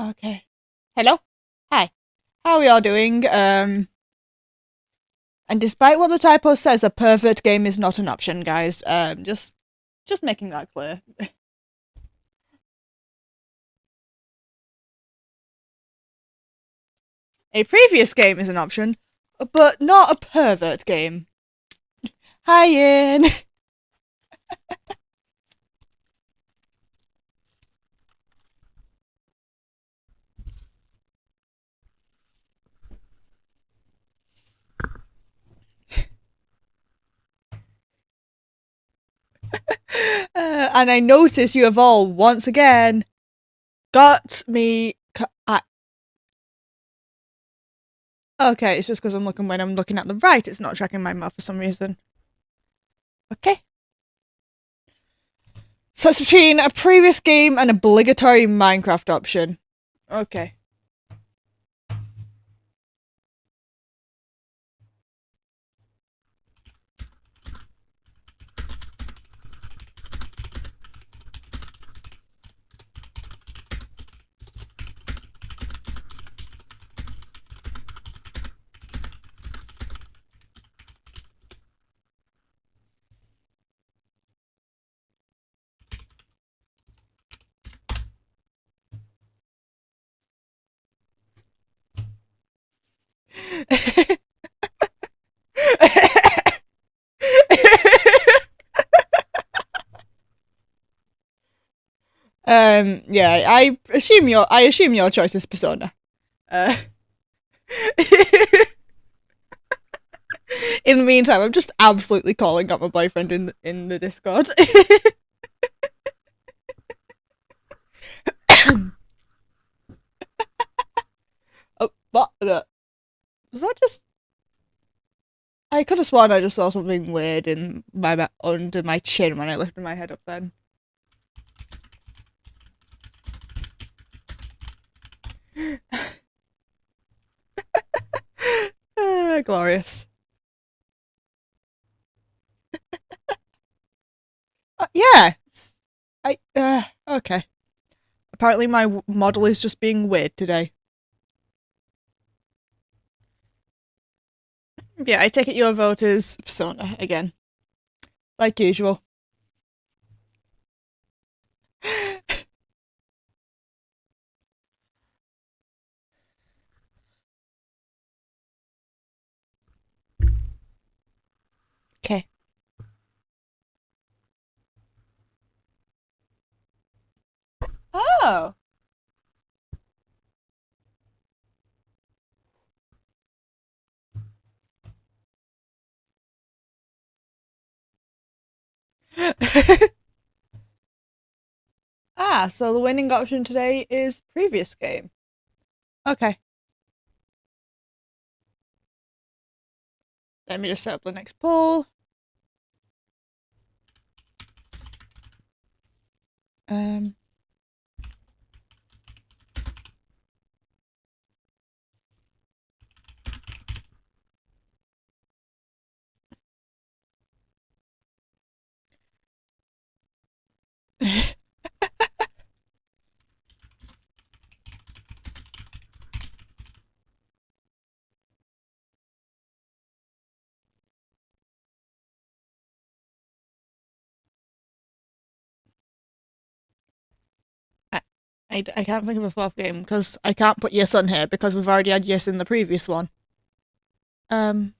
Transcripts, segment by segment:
Okay. Hello? Hi. How are we all doing? And despite what the typo says, a pervert game is not an option, guys. Just making that clear. A previous game is an option, but not a pervert game. Hi, Ian. And I notice you have all once again got me. Okay, it's just because when I'm looking at the right, it's not tracking my mouth for some reason. Okay. So it's between a previous game and obligatory Minecraft option. Okay. Yeah, I assume your choice is Persona. Uh, in the meantime, I'm just absolutely calling out my boyfriend in the Discord. Oh, what? Was that just? I could have sworn I just saw something weird in my under my chin when I lifted my head up. Then. Glorious. Yeah. Okay. Apparently my model is just being weird today. Yeah, I take it your vote is Persona again, like usual. Okay. Oh. So the winning option today is previous game. Okay. Let me just set up the next poll. Um. I can't think of a fourth game because I can't put yes on here because we've already had yes in the previous one. Um.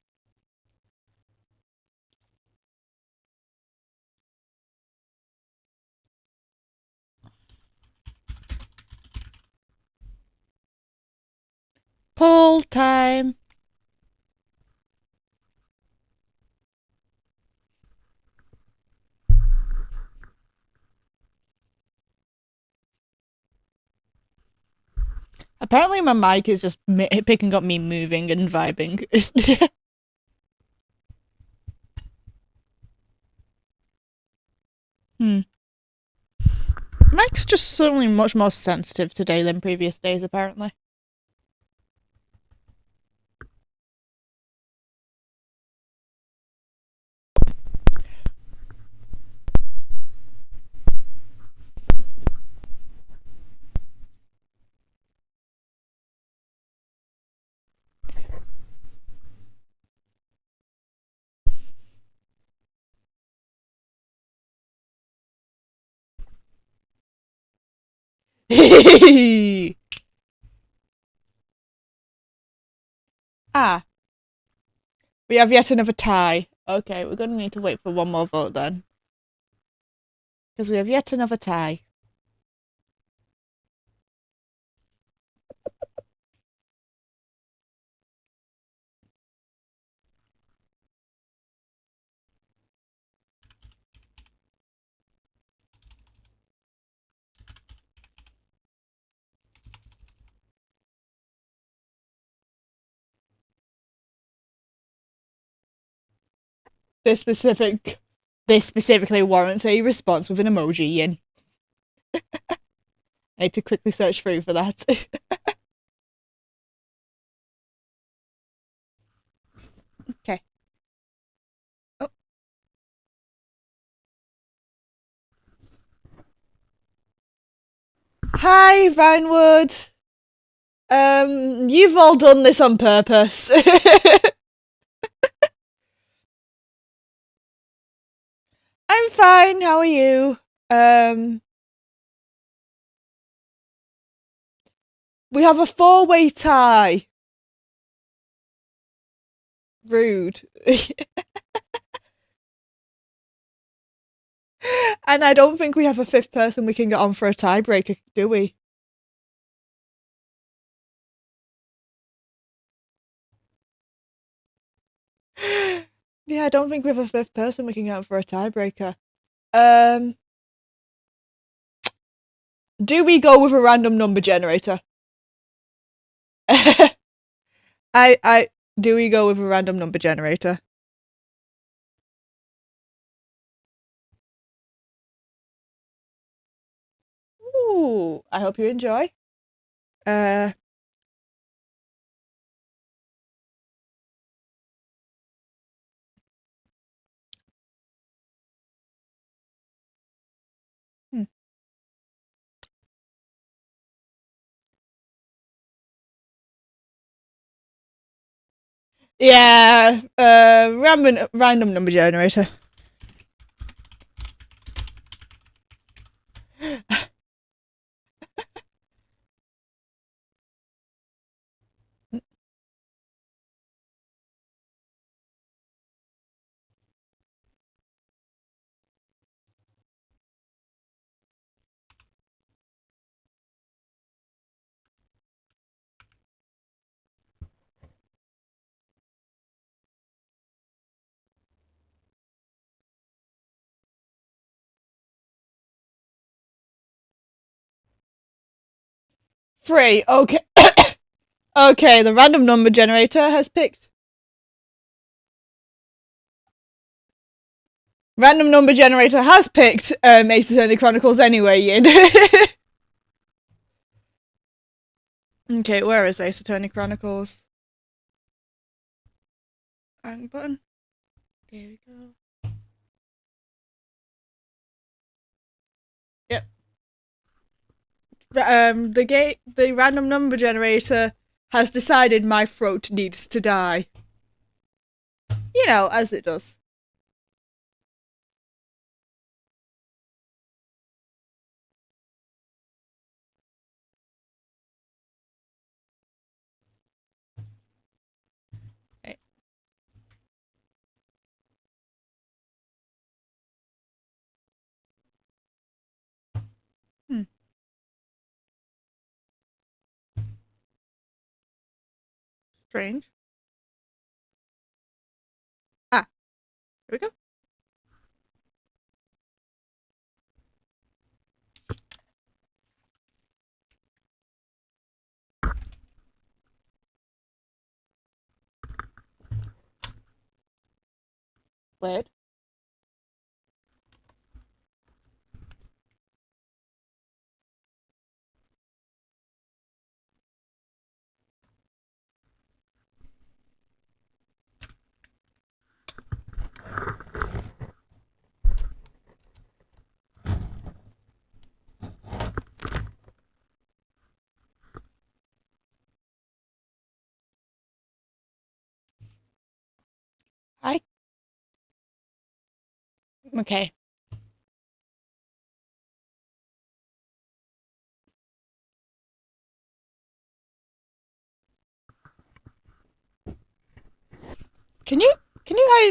Poll time. Apparently, my mic is just picking up me moving and vibing. Hmm. Mic's just suddenly much more sensitive today than previous days, apparently. Ah, we have yet another tie. Okay, we're going to need to wait for one more vote then. Because we have yet another tie. This specifically warrants a response with an emoji in. I need to quickly search through for that. Okay. Oh. Hi, Vinewood. You've all done this on purpose. I'm fine. How are you? We have a four-way tie. Rude. And I don't think we have a fifth person we can get on for a tiebreaker, do we? Yeah, I don't think we have a fifth person we can get on for a tiebreaker. Do we go with a random number generator? Do we go with a random number generator? Ooh, I hope you enjoy. Uh, hmm. Yeah, random number generator. Three. Okay. Okay, the random number generator has picked. Random number generator has picked Ace Attorney Chronicles anyway, Yin. Okay, where is Ace Attorney Chronicles? Wrong button. There we go. Yep. The random number generator has decided my throat needs to die. You know, as it does. Okay. Hmm. Strange. Ah, here we go. Weird. I. Okay. Can you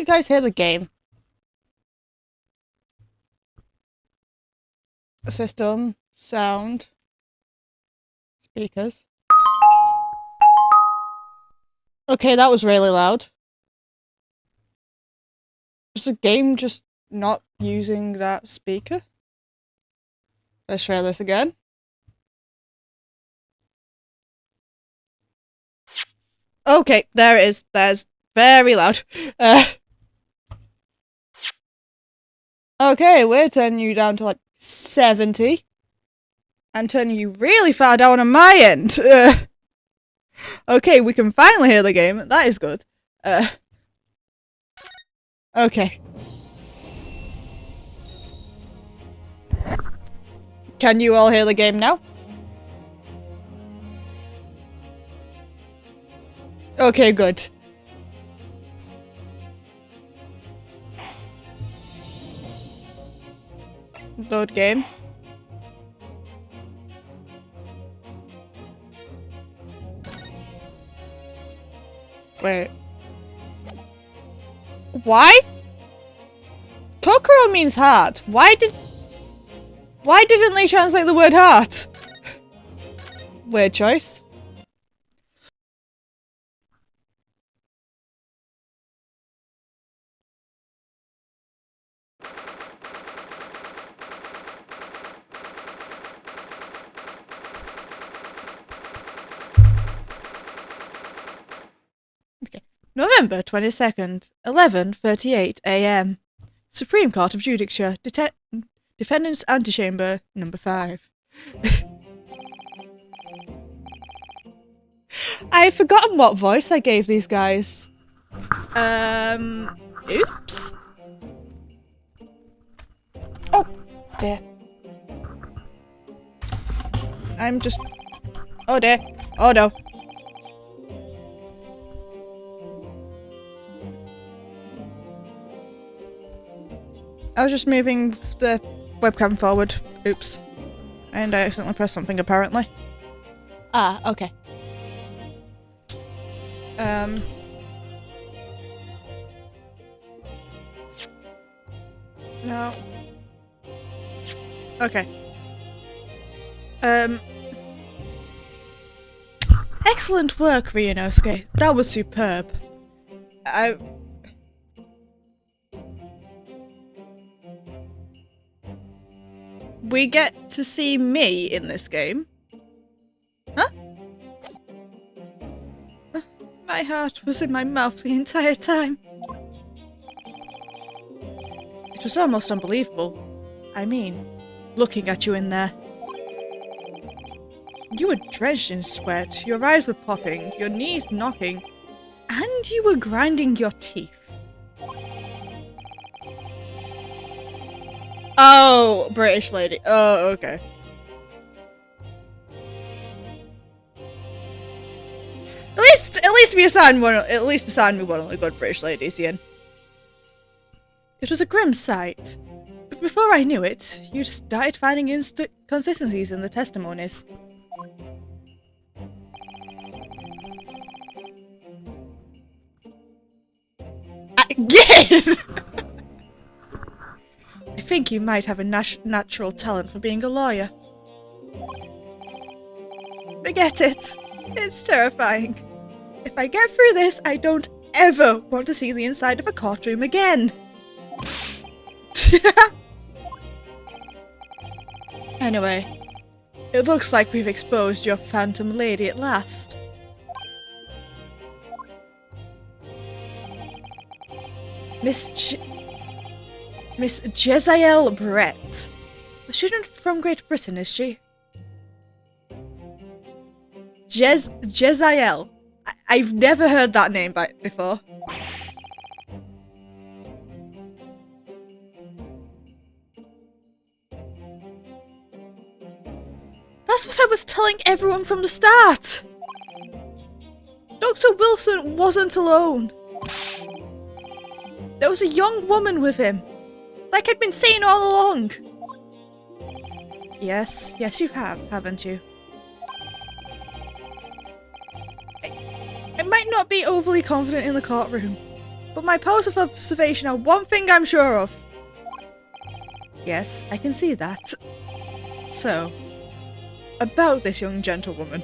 guys hear the game? System, sound, speakers. Okay, that was really loud. Is the game just not using that speaker? Let's try this again. Okay, there it is. There's very loud. Okay, we're turning you down to like 70. And turning you really far down on my end. Okay, we can finally hear the game. That is good. Okay. Can you all hear the game now? Okay, good. Load game. Wait. Why? Kokoro means heart. Why didn't they translate the word heart? Weird choice. Okay. November 22nd, 11:38 AM. Supreme Court of Judicature, Defendant's Antechamber, number 5. I've forgotten what voice I gave these guys. Oops. Oh, dear. I'm just... Oh, dear. Oh, no. I was just moving the webcam forward. Oops. And I accidentally pressed something, apparently. Ah, okay. No. Okay. Excellent work, Ryunosuke. That was superb. We get to see me in this game. Huh? My heart was in my mouth the entire time. It was almost unbelievable. I mean, looking at you in there. You were drenched in sweat, your eyes were popping, your knees knocking, and you were grinding your teeth. Oh, British lady. Oh, okay. At least we assigned one of the good British ladies, Ian. It was a grim sight. But before I knew it, you started finding inconsistencies in the testimonies. Again! I think you might have a natural talent for being a lawyer. Forget it. It's terrifying. If I get through this, I don't ever want to see the inside of a courtroom again. Anyway, it looks like we've exposed your phantom lady at last. Miss Jezzael Brett. A student from Great Britain, is she? Jezzael. I've never heard that name before. That's what I was telling everyone from the start! Dr. Wilson wasn't alone. There was a young woman with him, like I'd been saying all along. Yes you have, haven't you? I might not be overly confident in the courtroom, But my powers of observation are one thing I'm sure of. Yes, I can see that. So, about this young gentlewoman.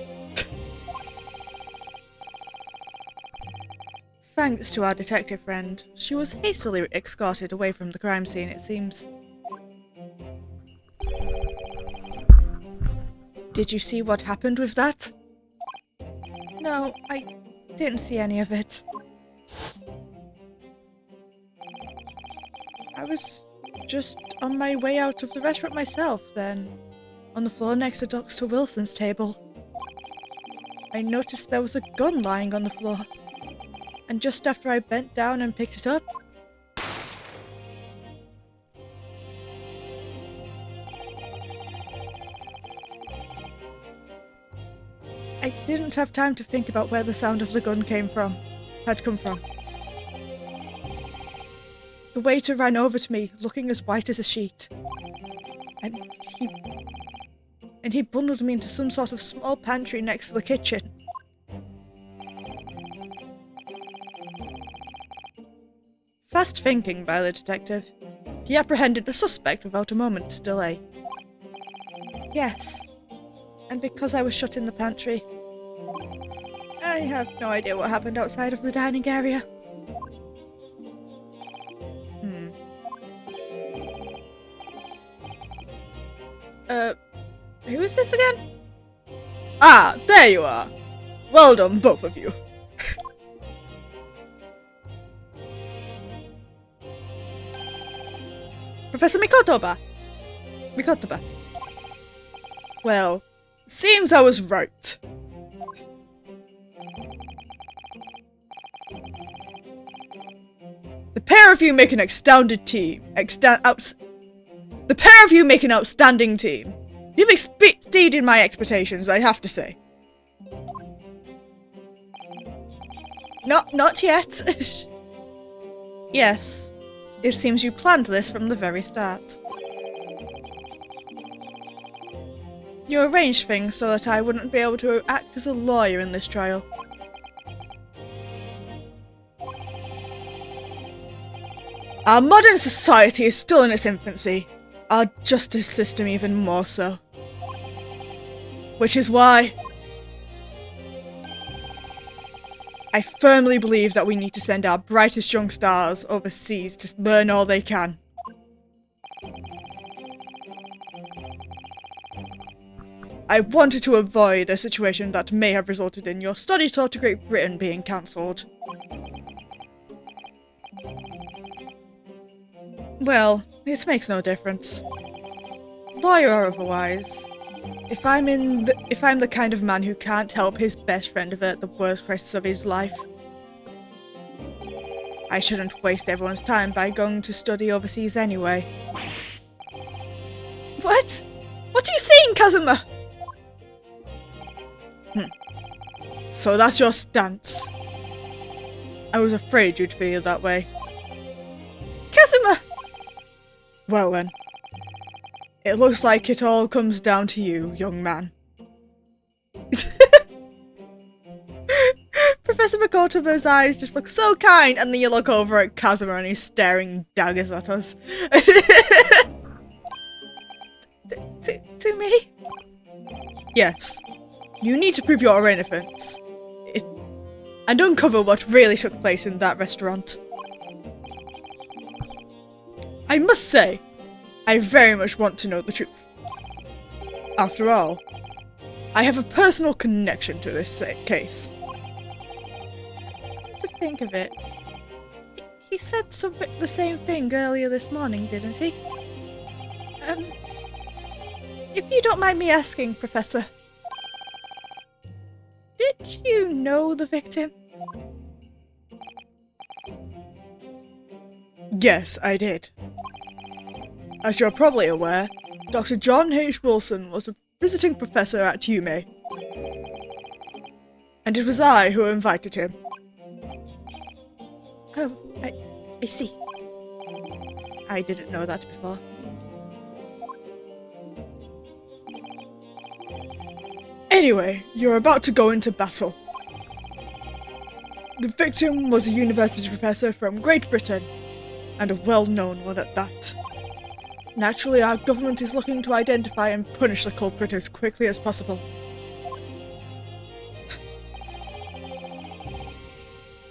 Thanks to our detective friend, she was hastily escorted away from the crime scene, it seems. Did you see what happened with that? No, I didn't see any of it. I was just on my way out of the restaurant myself, then, on the floor next to Dr. Wilson's table, I noticed there was a gun lying on the floor. And just after I bent down and picked it up, I didn't have time to think about where the sound of the gun had come from. The waiter ran over to me, looking as white as a sheet. And he bundled me into some sort of small pantry next to the kitchen. Fast thinking by the detective, he apprehended the suspect without a moment's delay. Yes, and because I was shut in the pantry, I have no idea what happened outside of the dining area. Who is this again? Ah, there you are. Well done, both of you. Professor Mikotoba. Well, seems I was right. The pair of you make an outstanding team. The pair of you make an outstanding team. You've exceeded my expectations, I have to say. Not yet. Yes, it seems you planned this from the very start. You arranged things so that I wouldn't be able to act as a lawyer in this trial. Our modern society is still in its infancy. Our justice system even more so. Which is why I firmly believe that we need to send our brightest young stars overseas to learn all they can. I wanted to avoid a situation that may have resulted in your study tour to Great Britain being cancelled. Well, it makes no difference. Lawyer or otherwise, if I'm the kind of man who can't help his best friend avert the worst crisis of his life, I shouldn't waste everyone's time by going to study overseas anyway. What? What are you saying, Kazuma? So that's your stance. I was afraid you'd feel that way. Kazuma! Well then, it looks like it all comes down to you, young man. Professor Makotoba's eyes just look so kind, and then you look over at Kazuma and he's staring daggers at us. To me? Yes. You need to prove your innocence. And uncover what really took place in that restaurant. I must say, I very much want to know the truth. After all, I have a personal connection to this case. Come to think of it, he said the same thing earlier this morning, didn't he? If you don't mind me asking, Professor, did you know the victim? Yes, I did. As you're probably aware, Dr. John H. Wilson was a visiting professor at Yume. And it was I who invited him. Oh, I see. I didn't know that before. Anyway, you're about to go into battle. The victim was a university professor from Great Britain, and a well-known one at that. Naturally, our government is looking to identify and punish the culprit as quickly as possible.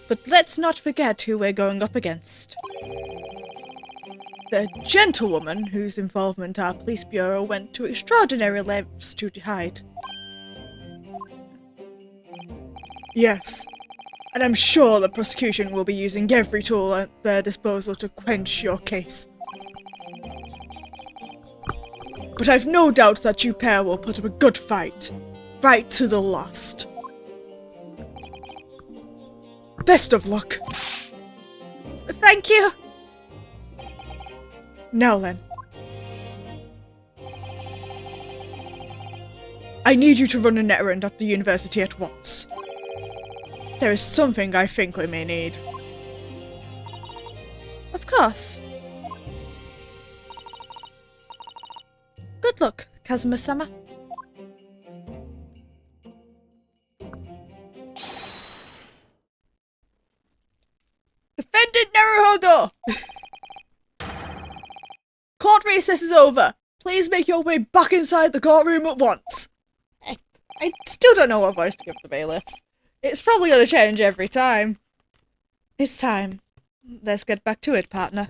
But let's not forget who we're going up against. The gentlewoman whose involvement our police bureau went to extraordinary lengths to hide. Yes, and I'm sure the prosecution will be using every tool at their disposal to quench your case. But I've no doubt that you pair will put up a good fight, right to the last. Best of luck. Thank you. Now then. I need you to run an errand at the university at once. There is something I think we may need. Of course. Good luck, Kazuma-sama. Defendant Naruhodo! Court recess is over. Please make your way back inside the courtroom at once. I still don't know what voice to give the bailiffs. It's probably going to change every time. It's time. Let's get back to it, partner.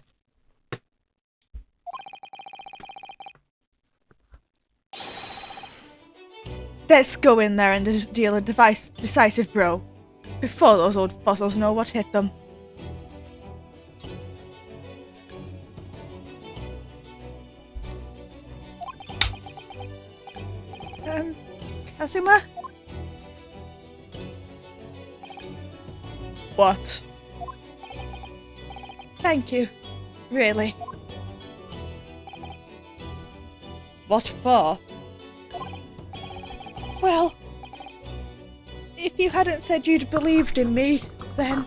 Let's go in there and deal a decisive blow, before those old fossils know what hit them. Kazuma? What? Thank you. Really. What for? Well, if you hadn't said you'd believed in me, then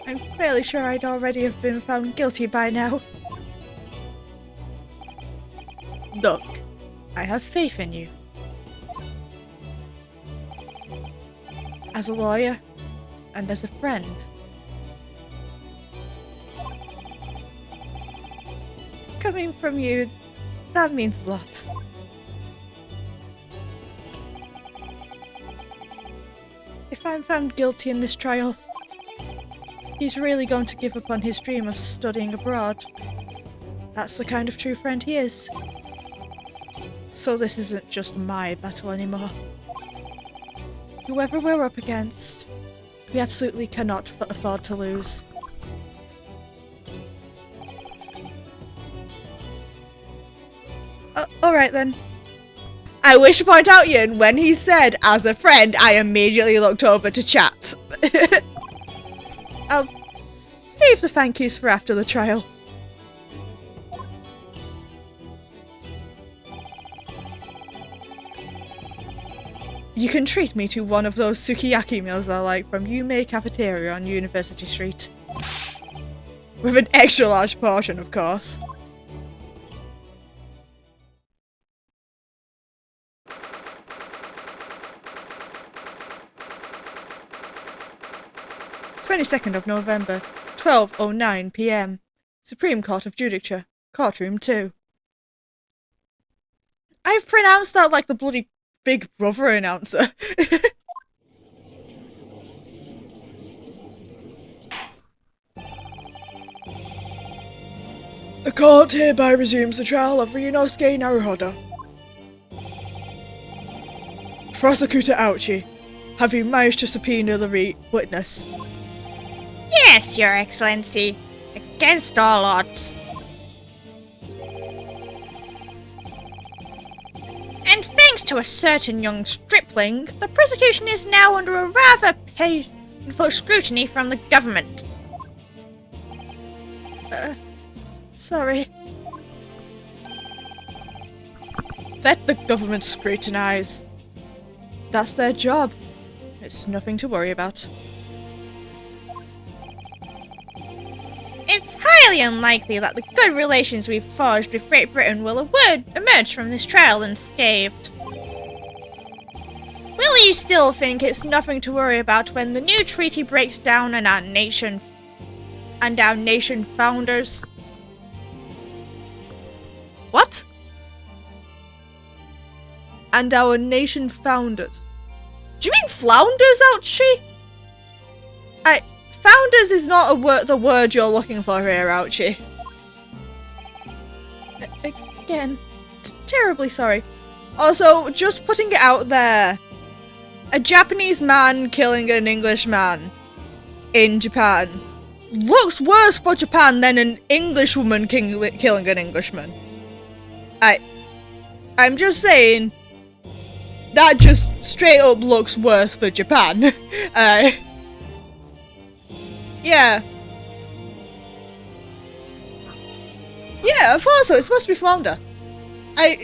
I'm fairly sure I'd already have been found guilty by now. Look, I have faith in you. As a lawyer, and as a friend. Coming from you, that means a lot. If I'm found guilty in this trial, he's really going to give up on his dream of studying abroad. That's the kind of true friend he is. So this isn't just my battle anymore. Whoever we're up against, we absolutely cannot afford to lose. Alright then. I wish to point out, Yin, when he said, as a friend, I immediately looked over to chat. I'll save the thank yous for after the trial. You can treat me to one of those sukiyaki meals I like from Yume Cafeteria on University Street. With an extra large portion, of course. November 22nd, 12:09 p.m. Supreme Court of Judicature, Courtroom 2. I've pronounced that like the bloody Big Brother announcer. The court hereby resumes the trial of Ryunosuke Naruhodo. Prosecutor Ouchi, have you managed to subpoena the witness? Yes, Your Excellency. Against all odds. And thanks to a certain young stripling, the prosecution is now under a rather painful scrutiny from the government. Sorry. Let the government scrutinize. That's their job. It's nothing to worry about. It's highly unlikely that the good relations we've forged with Great Britain will emerge from this trial unscathed. We'll you still think it's nothing to worry about when the new treaty breaks down and our nation founders? What? And our nation founders. Do you mean flounders, Ouchie? Founders is not the word you're looking for here, Ouchie. Again, terribly sorry. Also, just putting it out there, a Japanese man killing an English man in Japan looks worse for Japan than an English woman killing an Englishman. I'm just saying, that just straight up looks worse for Japan. Yeah. Yeah, I thought so. It's supposed to be flounder. I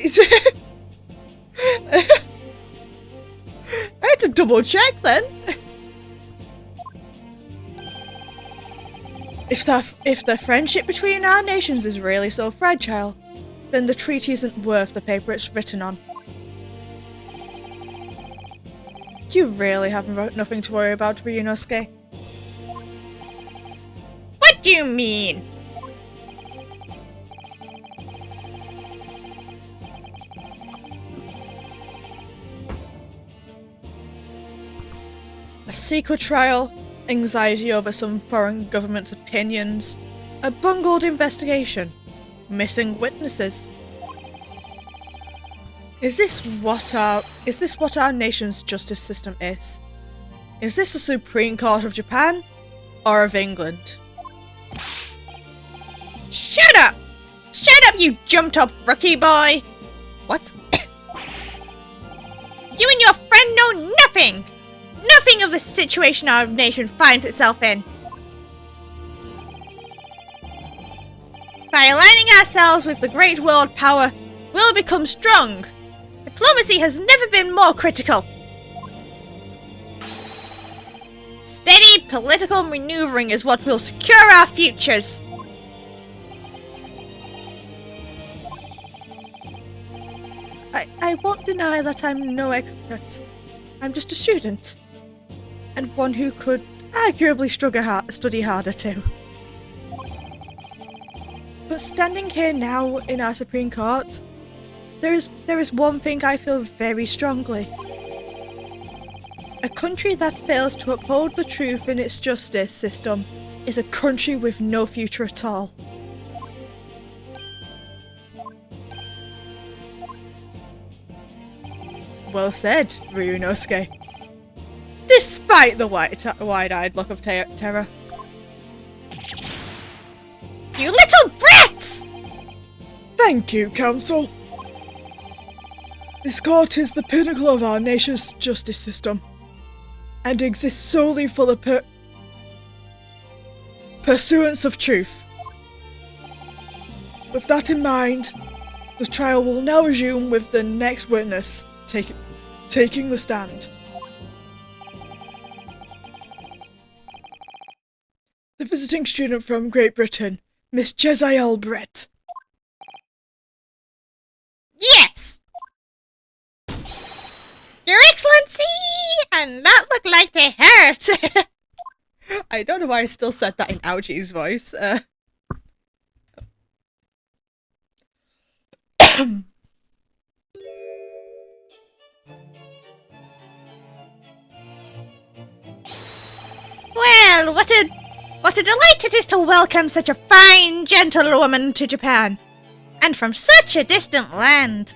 had to double check then. If the friendship between our nations is really so fragile, then the treaty isn't worth the paper it's written on. You really have nothing to worry about, Ryunosuke. What do you mean? A secret trial, anxiety over some foreign government's opinions, a bungled investigation, missing witnesses. Is this what our nation's justice system is? Is this the Supreme Court of Japan or of England? Shut up! Shut up, you jumped-up rookie boy! What? You and your friend know nothing! Nothing of the situation our nation finds itself in. By aligning ourselves with the great world power, we'll become strong. Diplomacy has never been more critical. Steady political maneuvering is what will secure our futures. I won't deny that I'm no expert. I'm just a student. And one who could arguably study harder too. But standing here now in our Supreme Court, there is one thing I feel very strongly. A country that fails to uphold the truth in its justice system is a country with no future at all. Well said, Ryunosuke. Despite the wide-eyed look of terror. You little brats! Thank you, Council. This court is the pinnacle of our nation's justice system, and exists solely for the pursuance of truth. With that in mind, the trial will now resume with the next witness taking the stand. The visiting student from Great Britain, Miss Jezaiel Brett. Yes! Your Excellency! And that looked like they hurt! I don't know why I still said that in Ouchie's voice. Well, what a delight it is to welcome such a fine gentlewoman to Japan, and from such a distant land.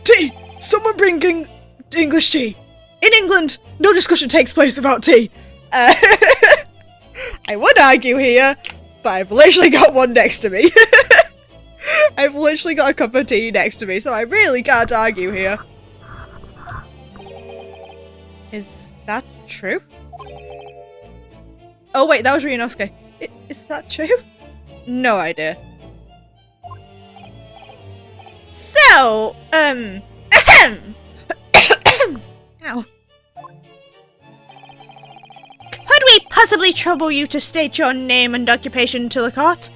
Tea! Someone bring English tea! In England, no discussion takes place about tea. I would argue here, but I've literally got one next to me. I've literally got a cup of tea next to me, so I really can't argue here. Is that true? Oh wait, that was Ryunosuke. Is that true? No idea. So, ahem. Ow. Could we possibly trouble you to state your name and occupation to the court?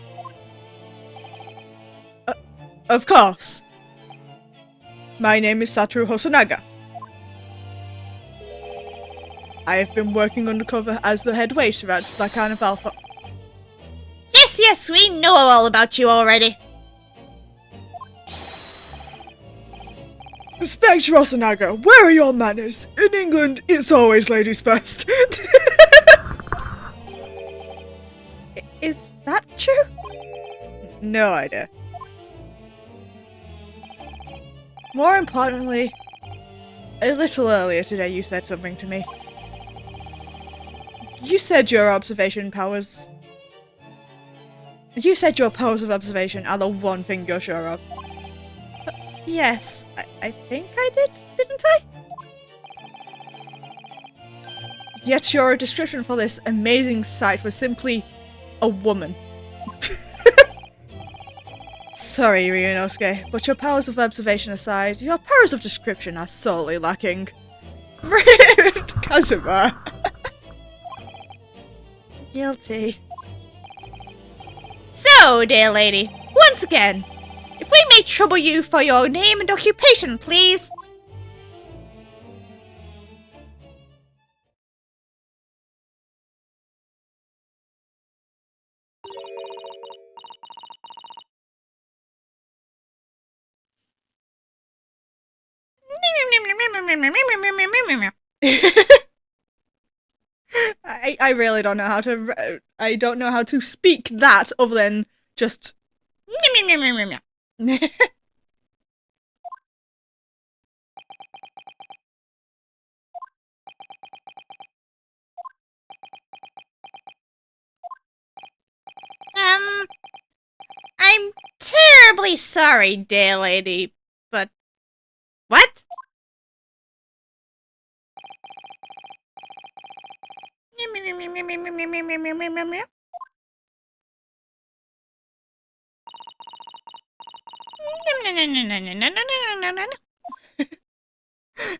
Of course. My name is Satoru Hosonaga. I have been working undercover as the head waiter at the Carnival for... Yes, we know all about you already. Inspector Hosonaga, where are your manners? In England, it's always ladies first. Is that true? No idea. More importantly, a little earlier today you said something to me. You said your powers of observation are the one thing you're sure of. Yes, I think I did, didn't I? Yet your description for this amazing sight was simply a woman. Sorry, Ryunosuke, but your powers of observation aside, your powers of description are sorely lacking. Rude, Kazuma. Guilty. So, dear lady, once again, if we may trouble you for your name and occupation, please. I really don't know how to. I don't know how to speak that other than just. I'm terribly sorry, dear lady, but... What?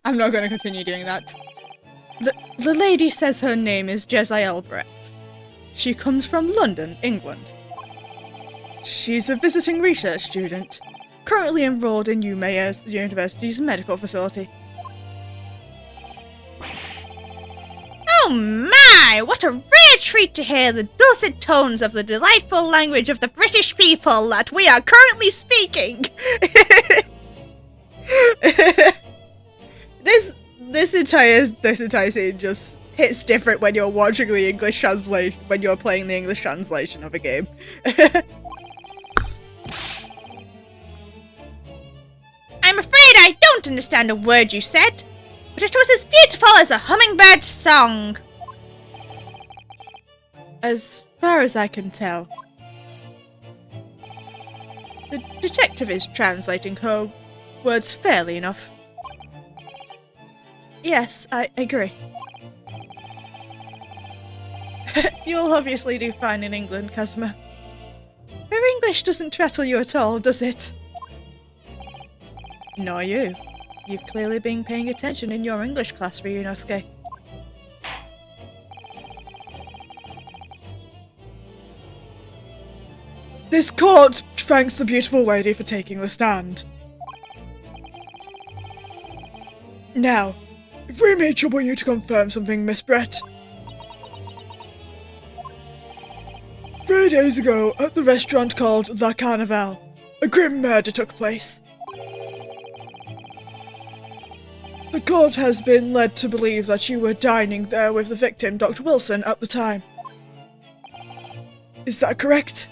I'm not going to continue doing that. The lady says her name is Jezzael Brett. She comes from London, England. She's a visiting research student, currently enrolled in Umeå University's medical facility. Oh my! What a rare treat to hear the dulcet tones of the delightful language of the British people that we are currently speaking! This entire scene just hits different when you're watching the English translation, when you're playing the English translation of a game. I'm afraid I don't understand a word you said, but it was as beautiful as a hummingbird's song. As far as I can tell. The detective is translating her words fairly enough. Yes, I agree. You'll obviously do fine in England, Kazuma. Her English doesn't rattle you at all, does it? Nor you. You've clearly been paying attention in your English class, Ryunosuke. This court thanks the beautiful lady for taking the stand. Now, if we may trouble you to confirm something, Miss Brett. 3 days ago, at the restaurant called The Carnival, a grim murder took place. The court has been led to believe that you were dining there with the victim, Dr. Wilson, at the time. Is that correct?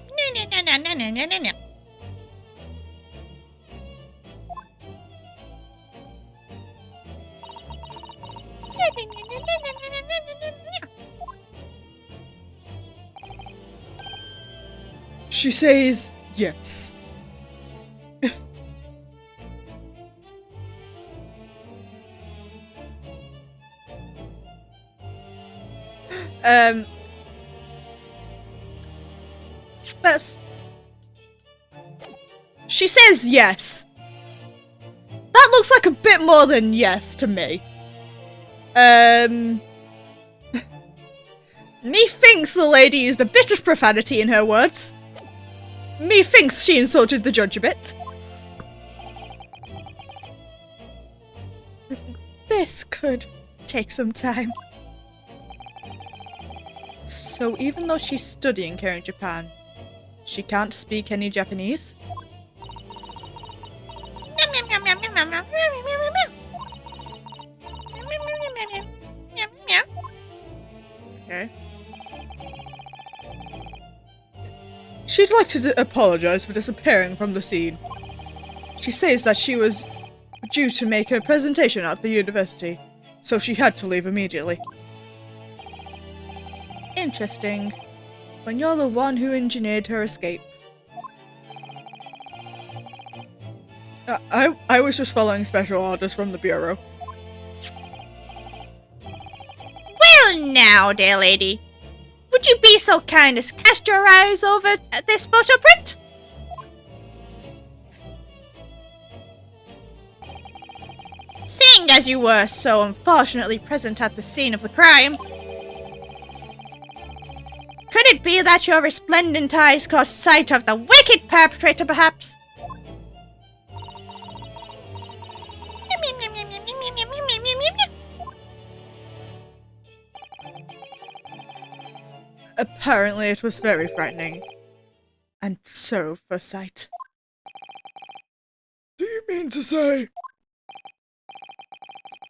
No. She says yes. She says yes. That looks like a bit more than yes to me. Methinks the lady used a bit of profanity in her words. Methinks she insulted the judge a bit. This could take some time. So even though she's studying here in Japan, she can't speak any Japanese? Okay. She'd like to apologize for disappearing from the scene. She says that she was due to make her presentation at the university, so she had to leave immediately. Interesting. When you're the one who engineered her escape. I was just following special orders from the Bureau. Well now, dear lady. Would you be so kind as cast your eyes over at this photo print? Seeing as you were so unfortunately present at the scene of the crime, could it be that your resplendent eyes caught sight of the wicked perpetrator, perhaps? Apparently it was very frightening. And so for sight. Do you mean to say?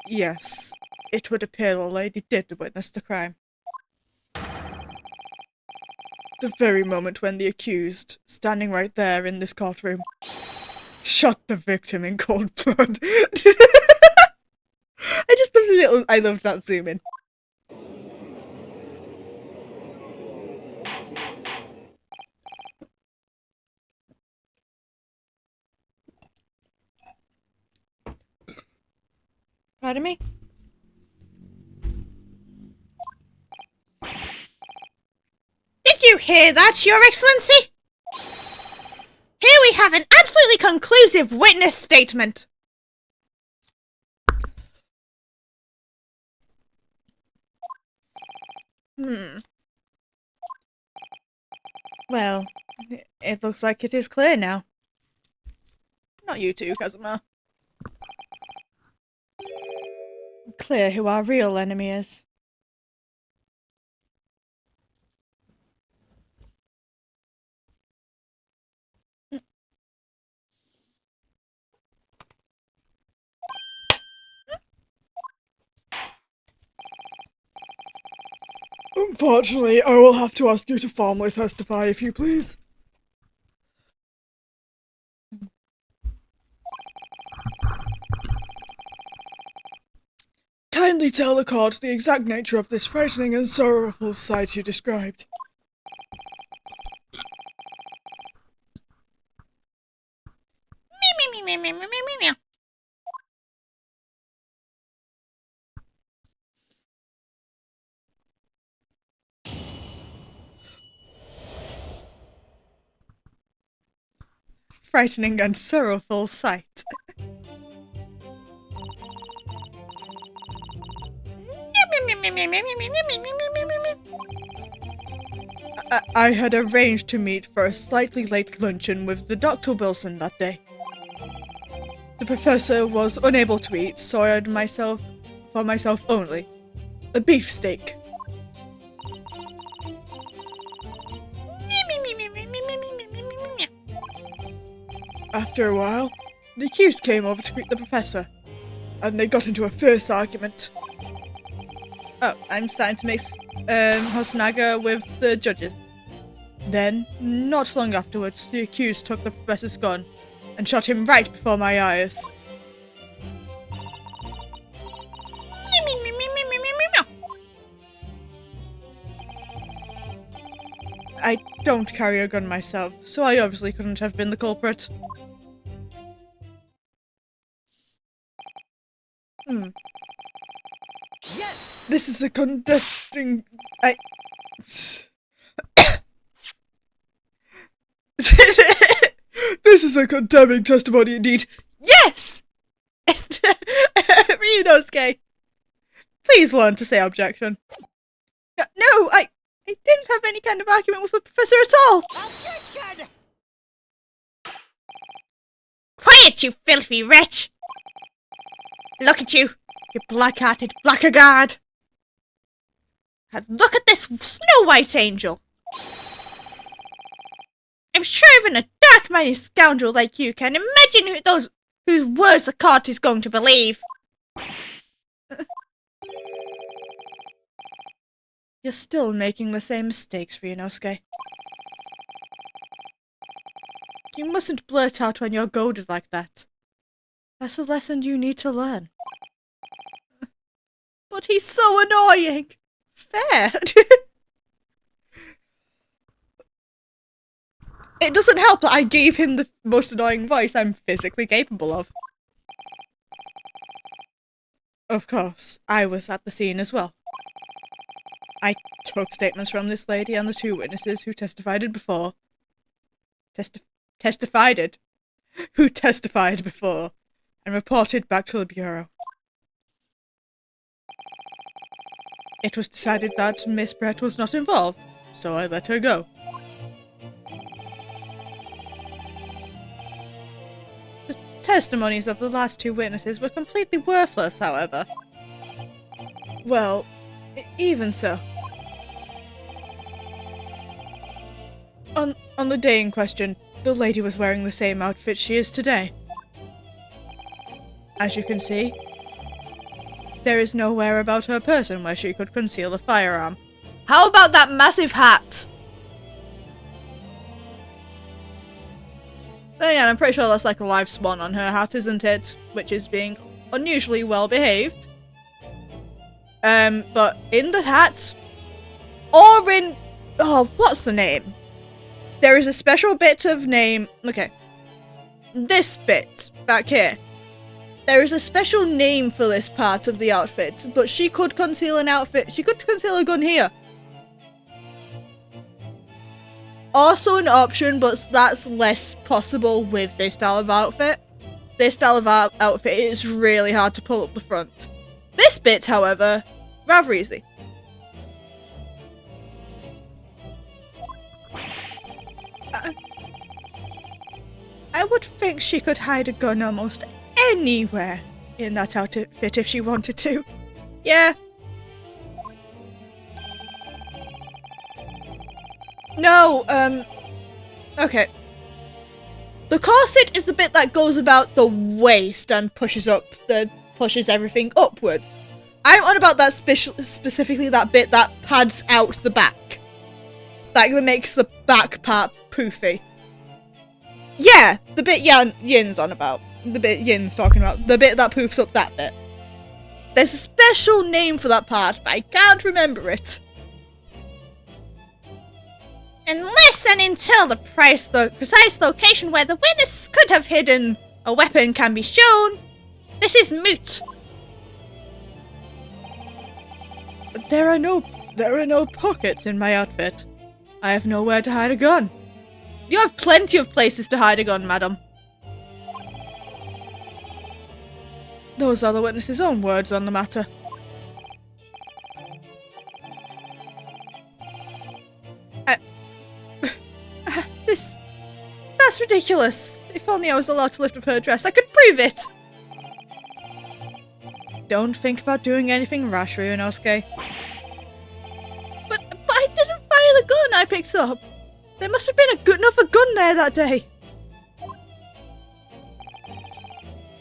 Yes, it would appear the lady did witness the crime. The very moment when the accused, standing right there in this courtroom, shot the victim in cold blood. I loved that zoom in. Pardon me? Did you hear that, Your Excellency? Here we have an absolutely conclusive witness statement. Well, it looks like it is clear now. Not you too, Kazuma. Clear who our real enemy is. Unfortunately, I will have to ask you to formally testify, if you please. Kindly tell the court the exact nature of this frightening and sorrowful sight you described. Frightening and sorrowful sight. I had arranged to meet for a slightly late luncheon with the Dr. Wilson that day. The professor was unable to eat, so I ordered for myself only, a beefsteak. After a while, the accused came over to greet the professor, and they got into a fierce argument. Oh, I'm starting to mix Hosonaga with the judges. Then, not long afterwards, the accused took the professor's gun and shot him right before my eyes. I don't carry a gun myself, so I obviously couldn't have been the culprit. Yes! This is a contesting... This is a condemning testimony indeed. Yes! Ryunosuke, please learn to say objection. No, I didn't have any kind of argument with the professor at all. Objection! Quiet, you filthy wretch! Look at you black-hearted blackguard! And look at this Snow White angel! I'm sure even a dark-minded scoundrel like you can imagine whose words the court is going to believe. You're still making the same mistakes, Ryunosuke. You mustn't blurt out when you're goaded like that. That's a lesson you need to learn. But he's so annoying! Fair! It doesn't help that I gave him the most annoying voice I'm physically capable of. Of course, I was at the scene as well. I took statements from this lady and the two witnesses who testified before. Who testified before, and reported back to the Bureau. It was decided that Miss Brett was not involved, so I let her go. The testimonies of the last two witnesses were completely worthless, however. Well, even so. On the day in question, the lady was wearing the same outfit she is today. As you can see, there is nowhere about her person where she could conceal a firearm. How about that massive hat? Then again, I'm pretty sure that's like a live swan on her hat, isn't it? Which is being unusually well behaved. But in the hat, or in... oh, what's the name? There is a special bit of name... okay. This bit, back here. There is a special name for this part of the outfit, but she could conceal an outfit. She could conceal a gun here. Also an option, but that's less possible with this style of outfit. This style of outfit is really hard to pull up the front. This bit, however, rather easy. I would think she could hide a gun almost anywhere in that outfit if she wanted to. Yeah. No, okay. The corset is the bit that goes about the waist and pushes everything upwards. I'm on about that specifically that bit that pads out the back. That makes the back part poofy. Yeah, the bit Yin's on about. The bit Yin's talking about. The bit that poofs up that bit. There's a special name for that part, but I can't remember it. Unless and until the precise location where the witness could have hidden a weapon can be shown, this is moot. But there are no pockets in my outfit. I have nowhere to hide a gun. You have plenty of places to hide a gun, madam. Those are the witness's own words on the matter. That's ridiculous. If only I was allowed to lift up her dress, I could prove it. Don't think about doing anything rash, Ryunosuke. But I didn't fire the gun I picked up. There must have been a good enough gun there that day.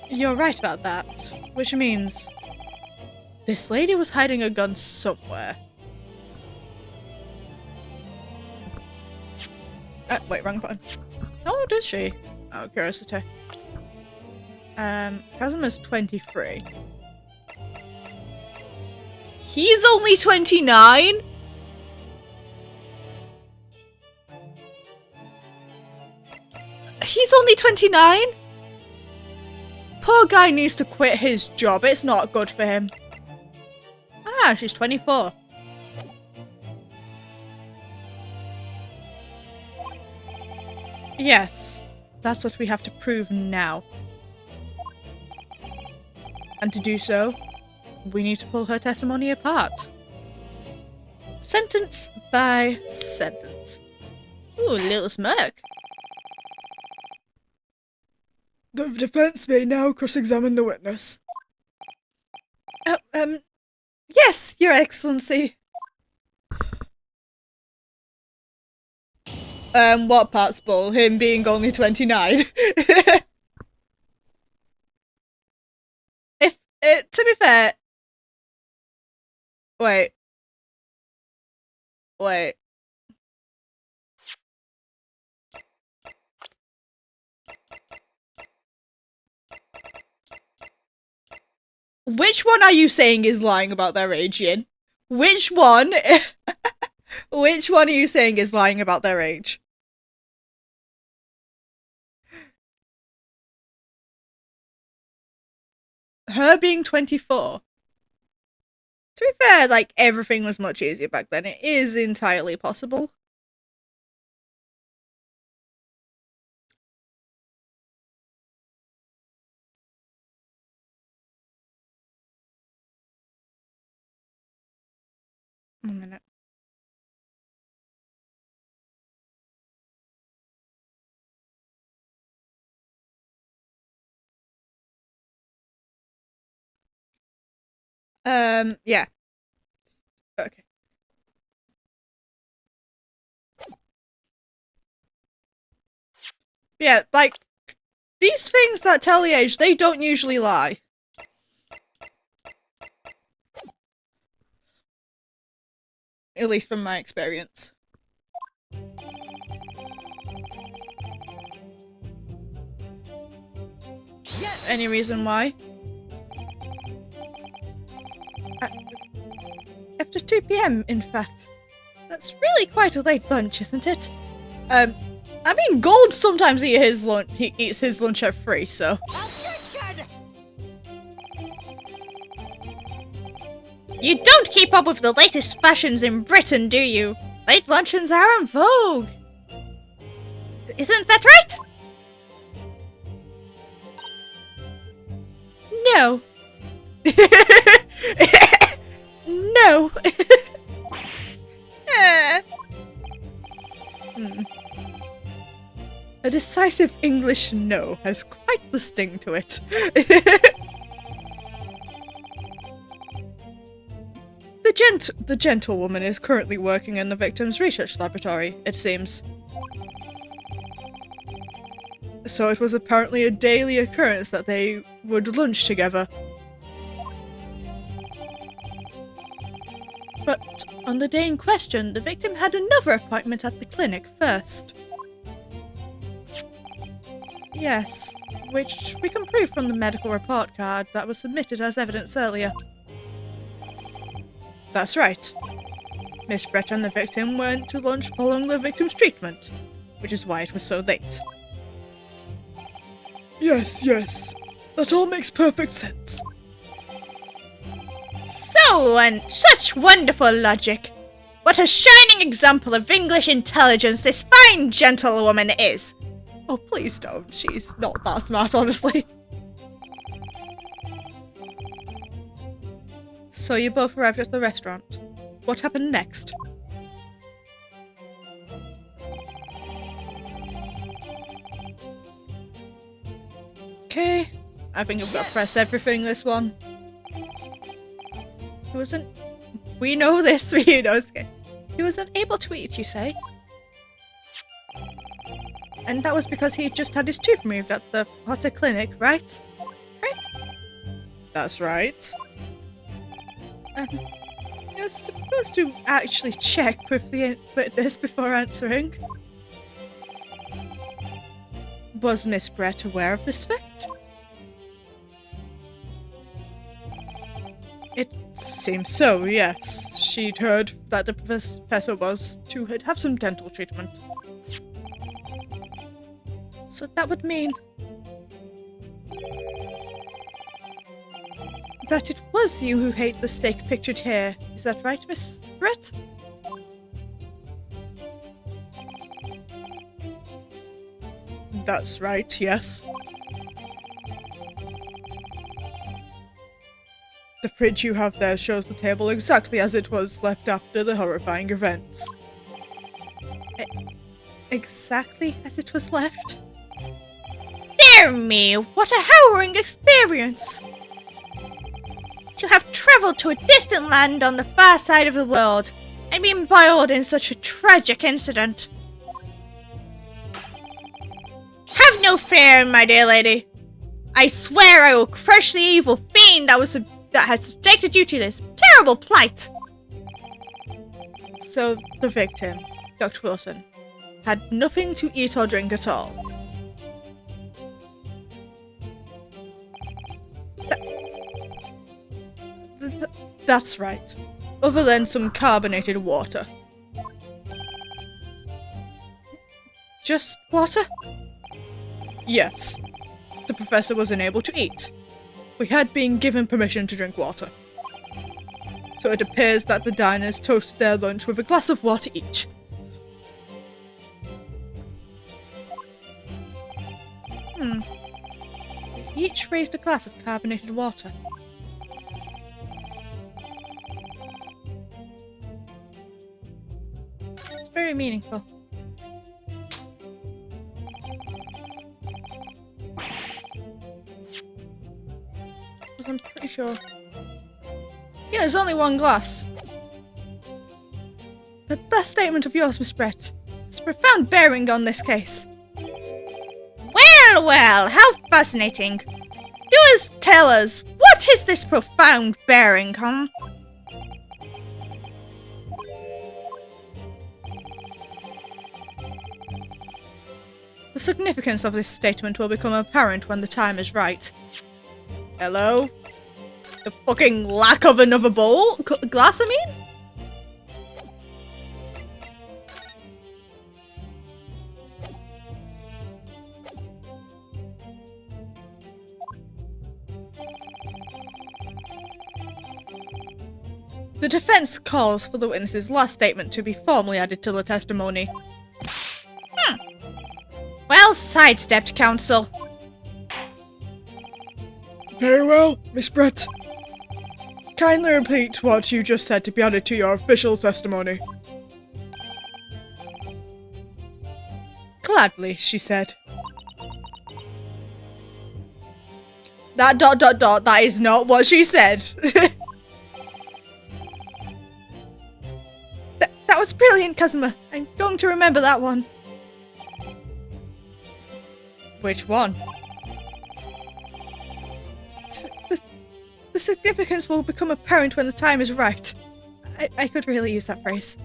You're right about that, which means this lady was hiding a gun somewhere. Wait, wrong button. How old is she? Oh, curiosity. Kazuma's 23. He's only 29? He's only 29? Poor guy needs to quit his job. It's not good for him. Ah, she's 24. Yes, that's what we have to prove now. And to do so, we need to pull her testimony apart. Sentence by sentence. Ooh, a little smirk. The defense may now cross-examine the witness. Yes, Your Excellency. What part's bull? Him being only 29? To be fair... Wait. Which one are you saying is lying about their age, Yin? Which one? Which one are you saying is lying about their age? Her being 24. To be fair, like, everything was much easier back then. It is entirely possible. One minute. Yeah. Okay. Yeah, like, these things that tell the age, they don't usually lie. At least from my experience. Yes! Any reason why? After 2 p.m, in fact. That's really quite a late lunch, isn't it? I mean, Gold sometimes eats his lunch at 3, so... Attention! You don't keep up with the latest fashions in Britain, do you? Late luncheons are en vogue. Isn't that right? No. No. A decisive English no has quite the sting to it. The gentlewoman is currently working in the victim's research laboratory, it seems. So it was apparently a daily occurrence that they would lunch together. But on the day in question, the victim had another appointment at the clinic first. Yes, which we can prove from the medical report card that was submitted as evidence earlier. That's right. Miss Brett and the victim went to lunch following the victim's treatment, which is why it was so late. Yes. That all makes perfect sense. So, and such wonderful logic. What a shining example of English intelligence this fine gentlewoman is. Oh, please don't. She's not that smart, honestly. So you both arrived at the restaurant. What happened next? Okay, I think I've got to press everything this one. He wasn't... We know this, we know this. He was unable to eat, you say? And that was because he just had his tooth removed at the Potter Clinic, right? Right? That's right. You're supposed to actually check with this before answering. Was Miss Brett aware of this fact? It seems so, yes. She'd heard that the professor was to have some dental treatment. So that would mean... that it was you who ate the steak pictured here. Is that right, Miss Brett? That's right, yes. The print you have there shows the table exactly as it was left after the horrifying events. Exactly as it was left? Dear me, what a harrowing experience! To have travelled to a distant land on the far side of the world, and be embroiled in such a tragic incident. Have no fear, my dear lady. I swear I will crush the evil fiend that has subjected you to this terrible plight. So, the victim, Dr. Wilson, had nothing to eat or drink at all. That's right. Other than some carbonated water. Just water? Yes. The professor was unable to eat. We had been given permission to drink water. So it appears that the diners toasted their lunch with a glass of water each. They each raised a glass of carbonated water. It's very meaningful. I'm pretty sure. Yeah, there's only one glass. But that statement of yours, Miss Brett, has a profound bearing on this case. Well, well, how fascinating. Tell us, what is this profound bearing, huh? The significance of this statement will become apparent when the time is right. Hello? The fucking lack of another glass, I mean? The defense calls for the witness's last statement to be formally added to the testimony. Well sidestepped, counsel. Very well, Miss Brett. Kindly repeat what you just said to be added to your official testimony. Gladly, she said. That ... that is not what she said. That was brilliant, Kazuma. I'm going to remember that one. Which one? The significance will become apparent when the time is right. I could really use that phrase.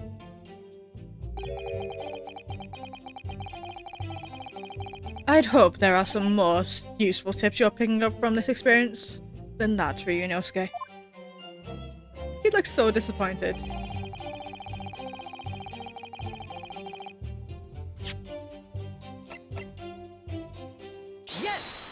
I'd hope there are some more useful tips you're picking up from this experience than that, Ryunosuke. He looks so disappointed. Yes!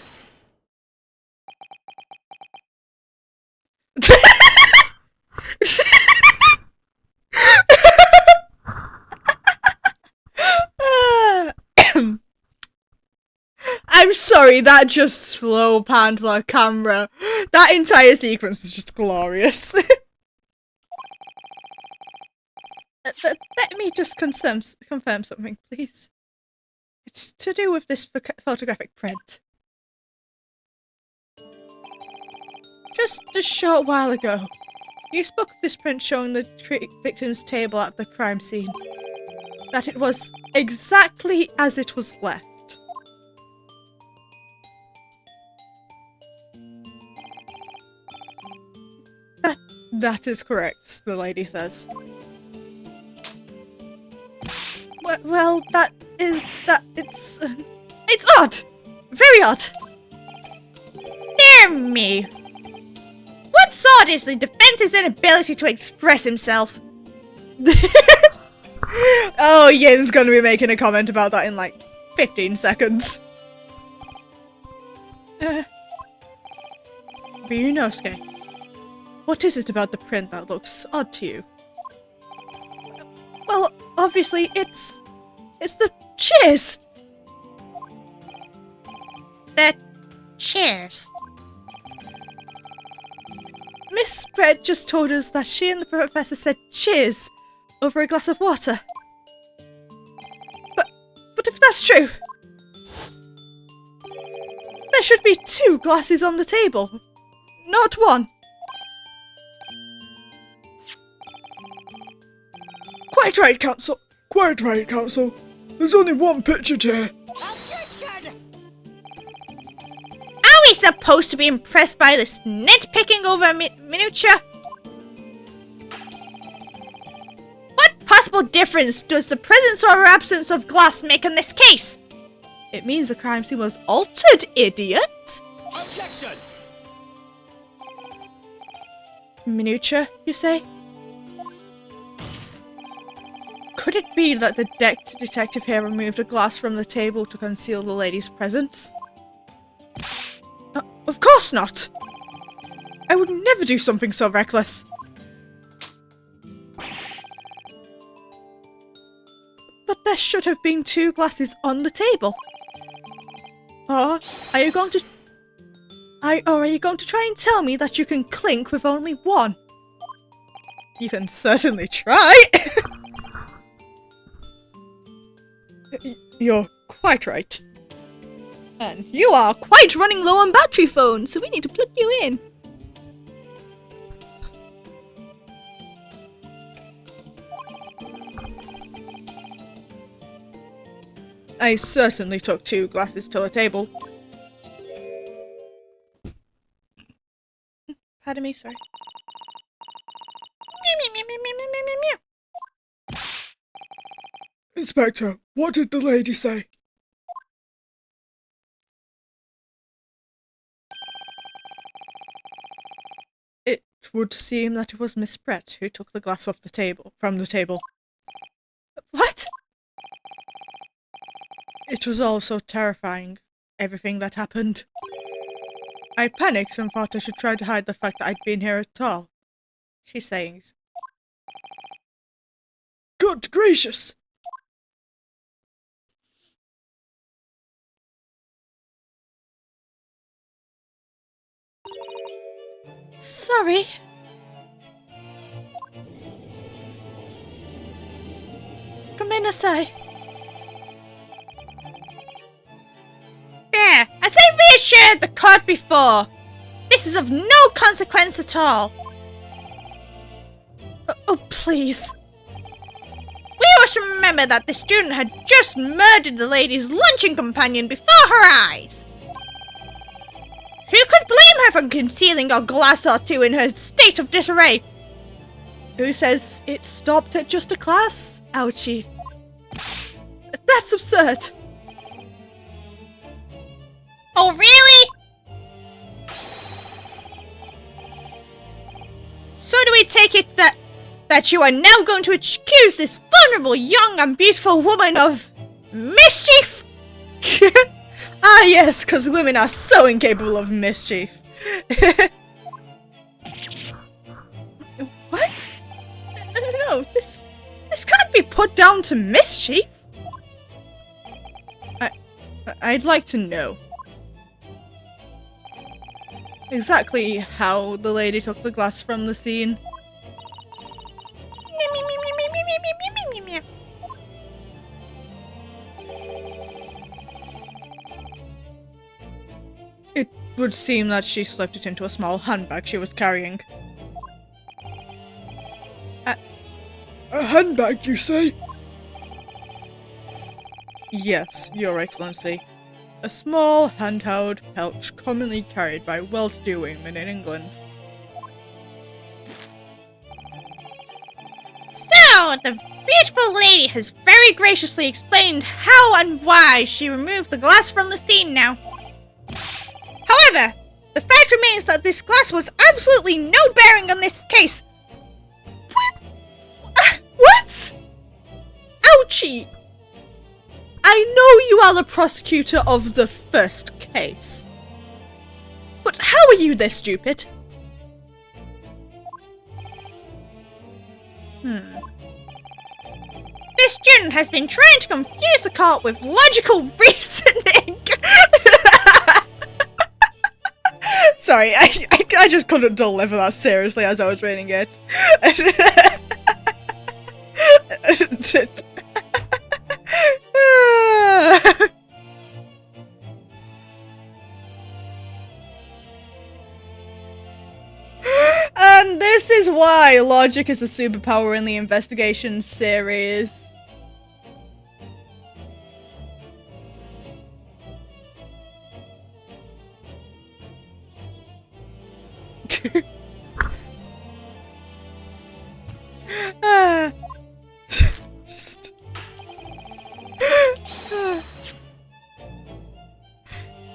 I'm sorry, that just slow panned the camera. That entire sequence was just glorious. Let me just confirm something, please. It's to do with this photographic print. Just a short while ago, you spoke of this print showing the victim's table at the crime scene. That it was exactly as it was left. That is correct, the lady says. Well, it's odd! Very odd! Dear me! What sort is the defense's inability to express himself? Oh, Yin's gonna be making a comment about that in like 15 seconds. Ryunosuke, what is it about the print that looks odd to you? Well, obviously, it's the cheers! The cheers. Miss Brett just told us that she and the professor said cheers over a glass of water. But if that's true... should be 2 glasses on the table, not 1. Quite right, Council. Quite right, Council. There's only 1 picture here. Are we supposed to be impressed by this nitpicking over minutia? What possible difference does the presence or absence of glass make in this case? It means the crime scene was altered, idiot! Objection! Minutia, you say? Could it be that the detective here removed a glass from the table to conceal the lady's presence? Of course not! I would never do something so reckless. But there should have been 2 glasses on the table. Or are you going to try and tell me that you can clink with only 1? You can certainly try. You're quite right. And you are quite running low on battery phone, so we need to plug you in. I certainly took 2 glasses to the table. Pardon me, sorry. Inspector, what did the lady say? It would seem that it was Miss Brett who took the glass off the table, from the table. What? It was all so terrifying, everything that happened. I panicked and thought I should try to hide the fact that I'd been here at all. She's saying. Good gracious! Sorry. Come in, say. There, as I reassured the court before, this is of no consequence at all. Oh, please. We must remember that the student had just murdered the lady's luncheon companion before her eyes. Who could blame her for concealing a glass or 2 in her state of disarray? Who says it stopped at just a class? Ouchie. That's absurd. Oh, really? So do we take it that you are now going to accuse this vulnerable, young and beautiful woman of mischief? Ah, yes, because women are so incapable of mischief. What? No, this can't be put down to mischief. I'd like to know exactly how the lady took the glass from the scene. It would seem that she slipped it into a small handbag she was carrying. A handbag, you say? Yes, Your Excellency. A small handheld pouch commonly carried by well-to-do women in England. So, the beautiful lady has very graciously explained how and why she removed the glass from the scene now. However, the fact remains that this glass was absolutely no bearing on this case. What? Ouchie! I know you are the prosecutor of the first case. But how are you this stupid? This student has been trying to confuse the court with logical reasoning. Sorry, I just couldn't deliver that seriously as I was reading it. And this is why logic is a superpower in the investigation series.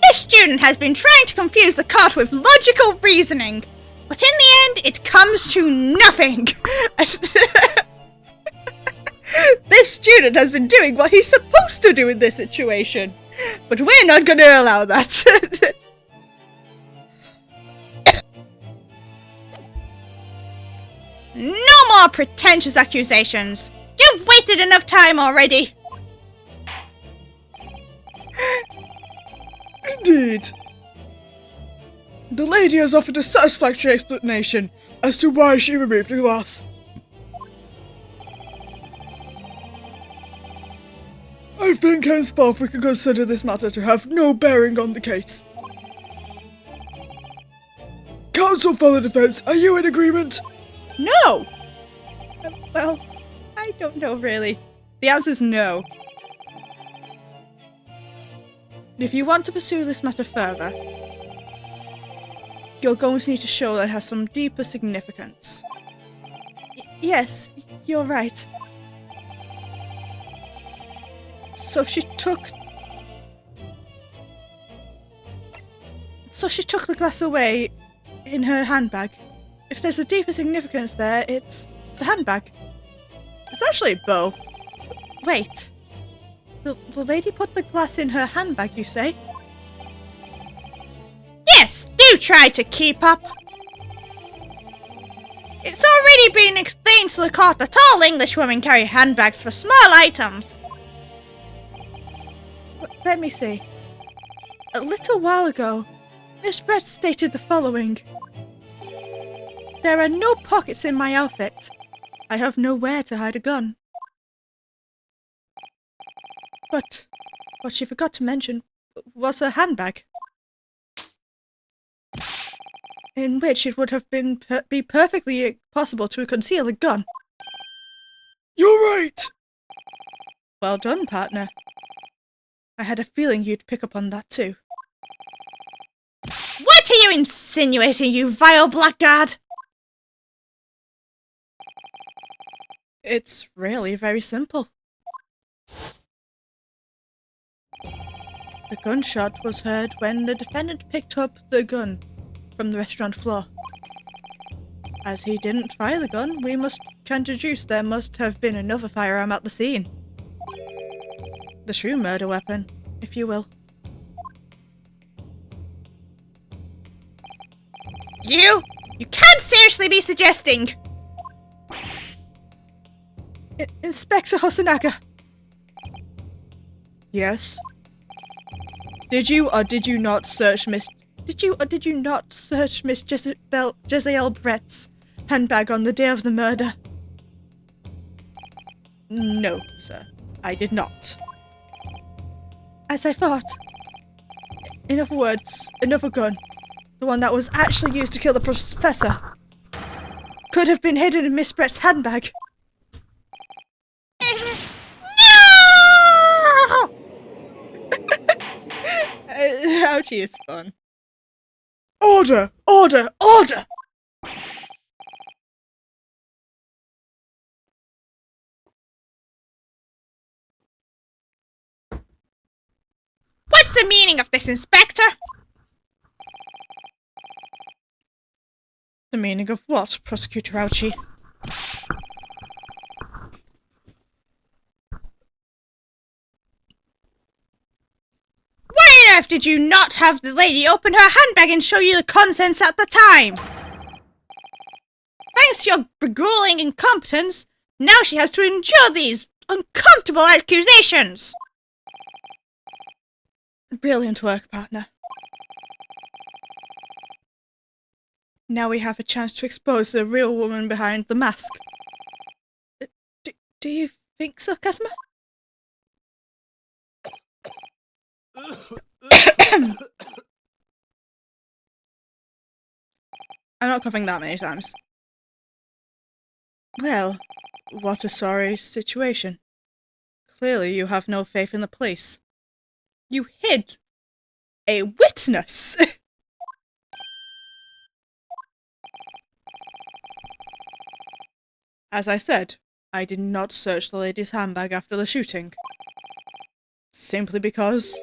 This student has been trying to confuse the cart with logical reasoning, but in the end, it comes to nothing. This student has been doing what he's supposed to do in this situation, but we're not going to allow that. No more pretentious accusations. You've wasted enough time already. Indeed. The lady has offered a satisfactory explanation as to why she removed the glass. I think henceforth we can consider this matter to have no bearing on the case. Counsel for the defense, are you in agreement? No! Well, I don't know really. The answer's no. If you want to pursue this matter further, you're going to need to show that it has some deeper significance. Yes, you're right. So she took the glass away in her handbag. If there's a deeper significance there, it's the handbag. It's actually both. Wait. The lady put the glass in her handbag, you say? Yes, do try to keep up. It's already been explained to the court that all English women carry handbags for small items. Let me see. A little while ago, Miss Brett stated the following. There are no pockets in my outfit. I have nowhere to hide a gun. But what she forgot to mention was her handbag, in which it would have be perfectly possible to conceal a gun. You're right! Well done, partner. I had a feeling you'd pick up on that too. What are you insinuating, you vile blackguard? It's really very simple. The gunshot was heard when the defendant picked up the gun from the restaurant floor. As he didn't fire the gun, we must deduce there must have been another firearm at the scene. The true murder weapon, if you will. You can't seriously be suggesting. Inspector Hosonaga. Yes? Did you or did you not search Miss Jezebel Brett's handbag on the day of the murder? No, sir. I did not. As I thought. In other words, another gun, the one that was actually used to kill the professor, could have been hidden in Miss Brett's handbag. No! Ouchie is fun. Order! Order! Order! What's the meaning of this, Inspector? The meaning of what, Prosecutor Ouchie? Why on earth did you not have the lady open her handbag and show you the contents at the time? Thanks to your beguiling incompetence, now she has to endure these uncomfortable accusations. Brilliant work, partner. Now we have a chance to expose the real woman behind the mask. Do you think so, Casimir? I'm not coughing that many times. Well, what a sorry situation. Clearly you have no faith in the police. You hid a witness! As I said, I did not search the lady's handbag after the shooting. Simply because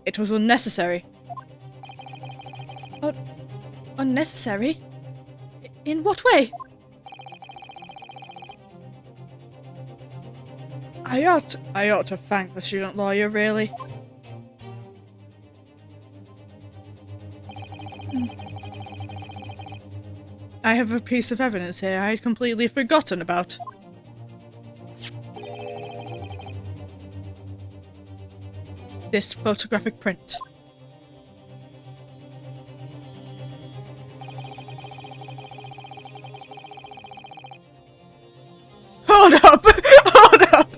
it was unnecessary. Unnecessary? In what way? I ought to thank the student lawyer, really. I have a piece of evidence here I had completely forgotten about. This photographic print. Hold up! Hold up!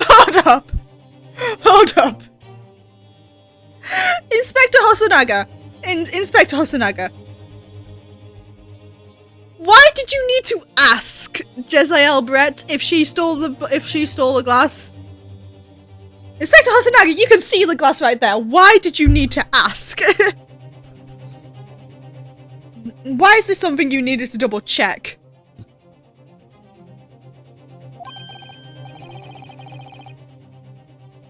Hold up! Hold up! Inspector Hosonaga! Inspector Hosonaga! Why did you need to ask Jezzael Brett if she stole the glass? Inspector Hosonaga, you can see the glass right there. Why did you need to ask? Why is this something you needed to double check?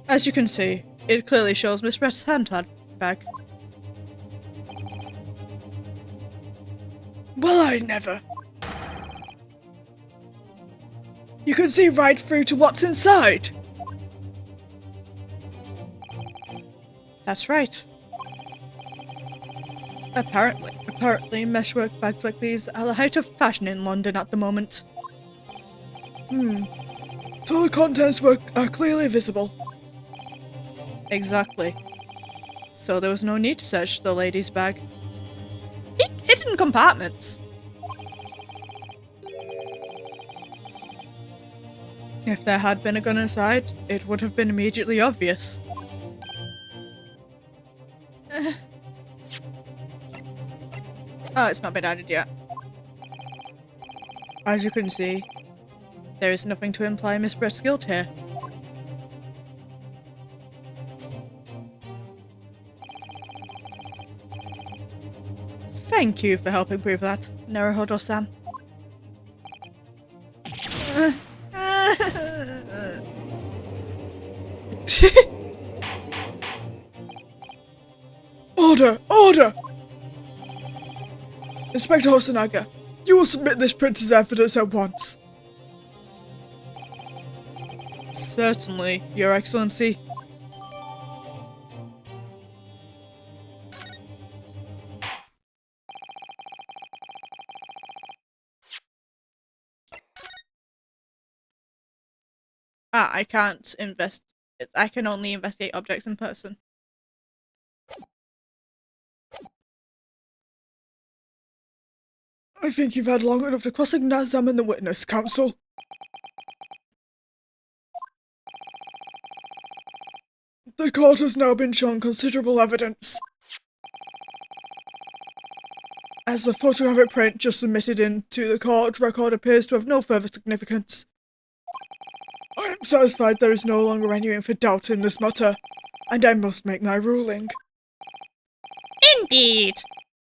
As you can see, it clearly shows Miss Brett's handbag. Well, I never. You can see right through to what's inside. That's right. Apparently meshwork bags like these are the height of fashion in London at the moment. So the contents are clearly visible. Exactly. So there was no need to search the lady's bag. Hidden compartments. If there had been a gun inside, it would have been immediately obvious. Oh, it's not been added yet. As you can see, there is nothing to imply Miss Brett's guilt here. Thank you for helping prove that, Naruhodo-san. Order! Order! Inspector Hosonaga, you will submit this print as evidence at once. Certainly, Your Excellency. I can't I can only investigate objects in person. I think you've had long enough to cross-examine the witness, Counsel. The court has now been shown considerable evidence. As the photographic print just submitted into the court record appears to have no further significance, I am satisfied there is no longer any room for doubt in this matter, and I must make my ruling. Indeed.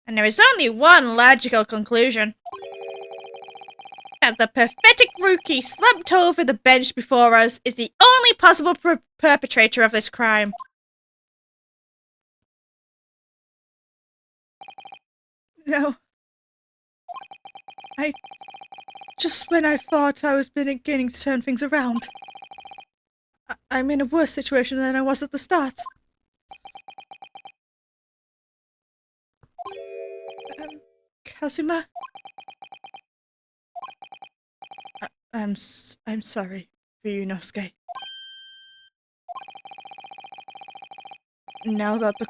And there is only one logical conclusion. That the pathetic rookie slumped over the bench before us is the only possible perpetrator of this crime. No. Just when I thought I was beginning to turn things around, I'm in a worse situation than I was at the start. Kazuma? I'm sorry for you, Nosuke. Now that the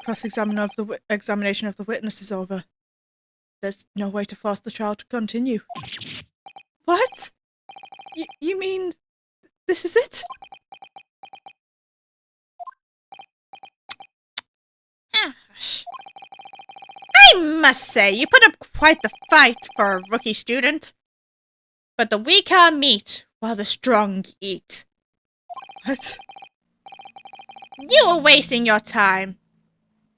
examination of the witness is over, there's no way to force the trial to continue. What? You mean this is it? I must say, you put up quite the fight for a rookie student. But the weak are meat, while the strong eat. What? You are wasting your time.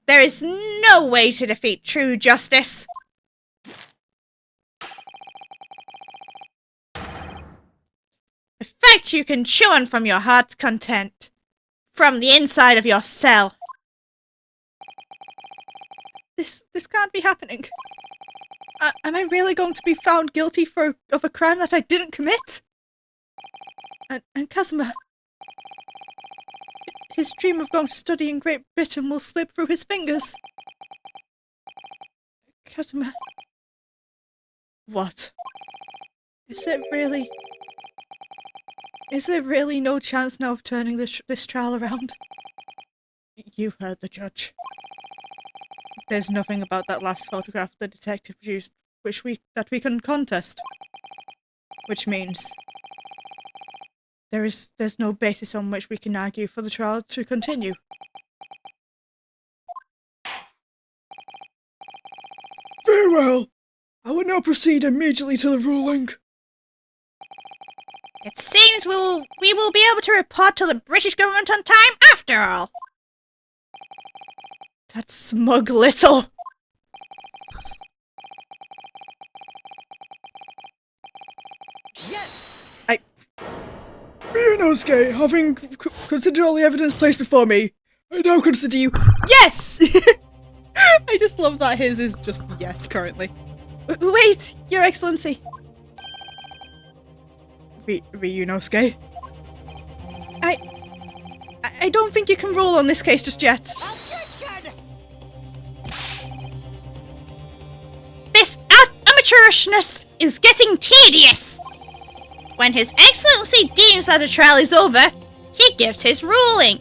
There is no way to defeat true justice. The fact you can chew on from your heart's content, from the inside of your cell. This can't be happening. Am I really going to be found guilty of a crime that I didn't commit? And Kazuma, his dream of going to study in Great Britain will slip through his fingers. Kazuma. What? Is there really no chance now of turning this trial around? You heard the judge. There's nothing about that last photograph the detective produced that we can contest. Which means there's no basis on which we can argue for the trial to continue. Very well. I will now proceed immediately to the ruling. It seems we will be able to report to the British government on time after all. That smug little... Yes! Ryunosuke, having considered all the evidence placed before me, I now consider you... Yes! I just love that his is just yes currently. Wait, Your Excellency. Ryunosuke? I don't think you can rule on this case just yet. Objection! This amateurishness is getting tedious. When His Excellency deems that the trial is over, he gives his ruling.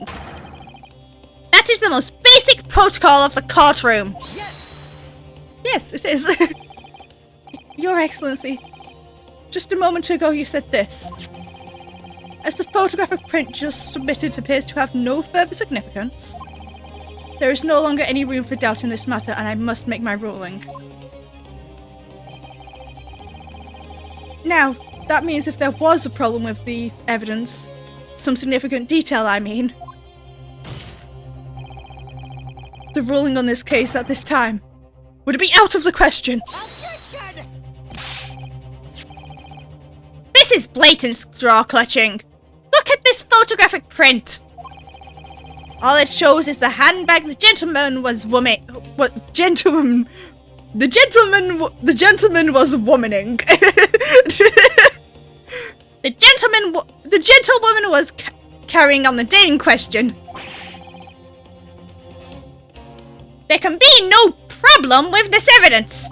That is the most basic protocol of the courtroom. Yes! Yes, it is. Your Excellency, just a moment ago you said this. As the photographic print just submitted appears to have no further significance, there is no longer any room for doubt in this matter and I must make my ruling. Now, that means if there was a problem with the evidence, some significant detail I mean, the ruling on this case at this time would be out of the question. Objection! This is blatant straw clutching. Look at this photographic print. All it shows is the handbag the gentleman was The gentleman was womaning. The gentlewoman was carrying on the day in question. There can be no problem with this evidence.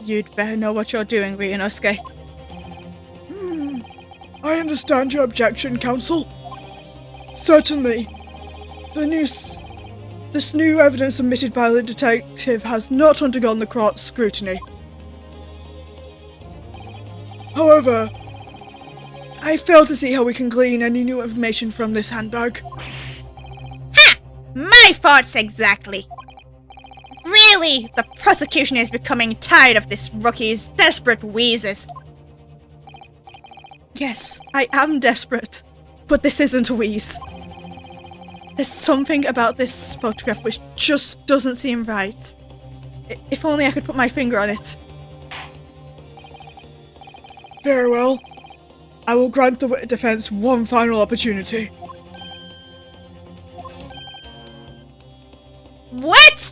You'd better know what you're doing, Ryunosuke. I understand your objection, counsel. Certainly. This new evidence submitted by the detective has not undergone the court's scrutiny. However, I fail to see how we can glean any new information from this handbag. Ha! My thoughts exactly. Really, the prosecution is becoming tired of this rookie's desperate wheezes. Yes, I am desperate, but this isn't a wheeze. There's something about this photograph which just doesn't seem right. If only I could put my finger on it. Very well. I will grant the defense one final opportunity. What?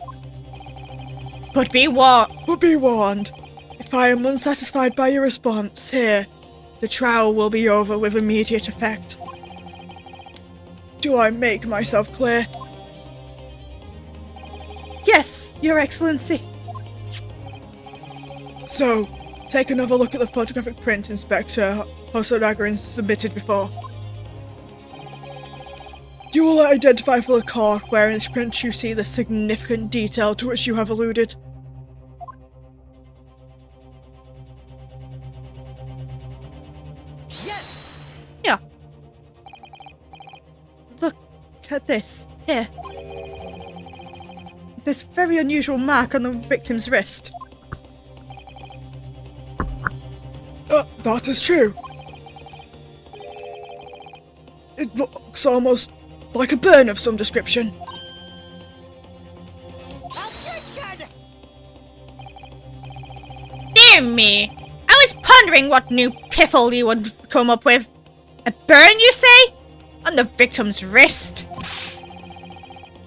But be warned. But be warned, if I am unsatisfied by your response here, the trial will be over with immediate effect. Do I make myself clear? Yes, Your Excellency. So, take another look at the photographic print Inspector Hosodagarin submitted before. You will identify for the court where in this print you see the significant detail to which you have alluded. Yes! Yeah. Look at this. Here. this very unusual mark on the victim's wrist. That is true. It looks almost like a burn of some description. Attention! Dear me. I was pondering what new piffle you would come up with. A burn, you say? On the victim's wrist?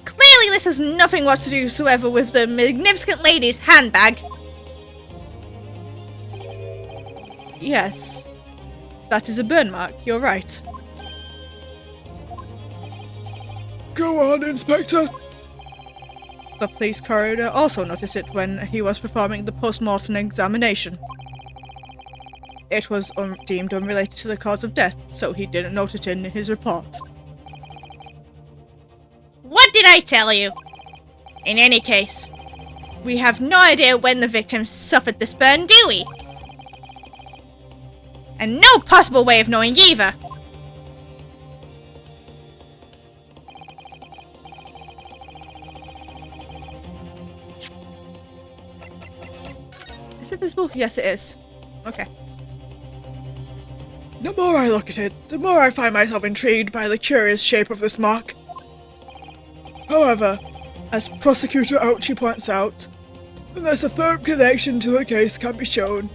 Clearly this has nothing whatsoever with the magnificent lady's handbag. Yes, that is a burn mark, you're right. Go on, Inspector. The police coroner also noticed it when he was performing the post-mortem examination. It was deemed unrelated to the cause of death, so he didn't note it in his report. What did I tell you? In any case, we have no idea when the victim suffered this burn, do we? And no possible way of knowing either. Is it visible? Yes, it is. Okay. The more I look at it, the more I find myself intrigued by the curious shape of this mark. However, as Prosecutor Ouchie points out, unless a firm connection to the case can be shown,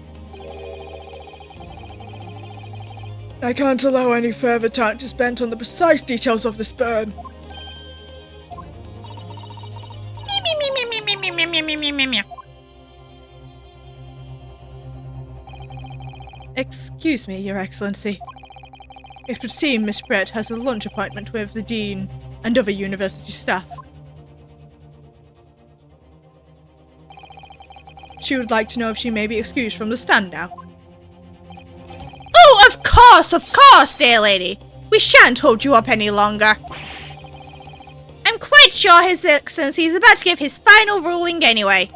I can't allow any further time to spend on the precise details of this burn. Excuse me, Your Excellency. It would seem Miss Brett has a lunch appointment with the Dean and other university staff. She would like to know if she may be excused from the stand now. Oh, of course, dear lady. We shan't hold you up any longer. I'm quite sure His Excellency is about to give his final ruling anyway.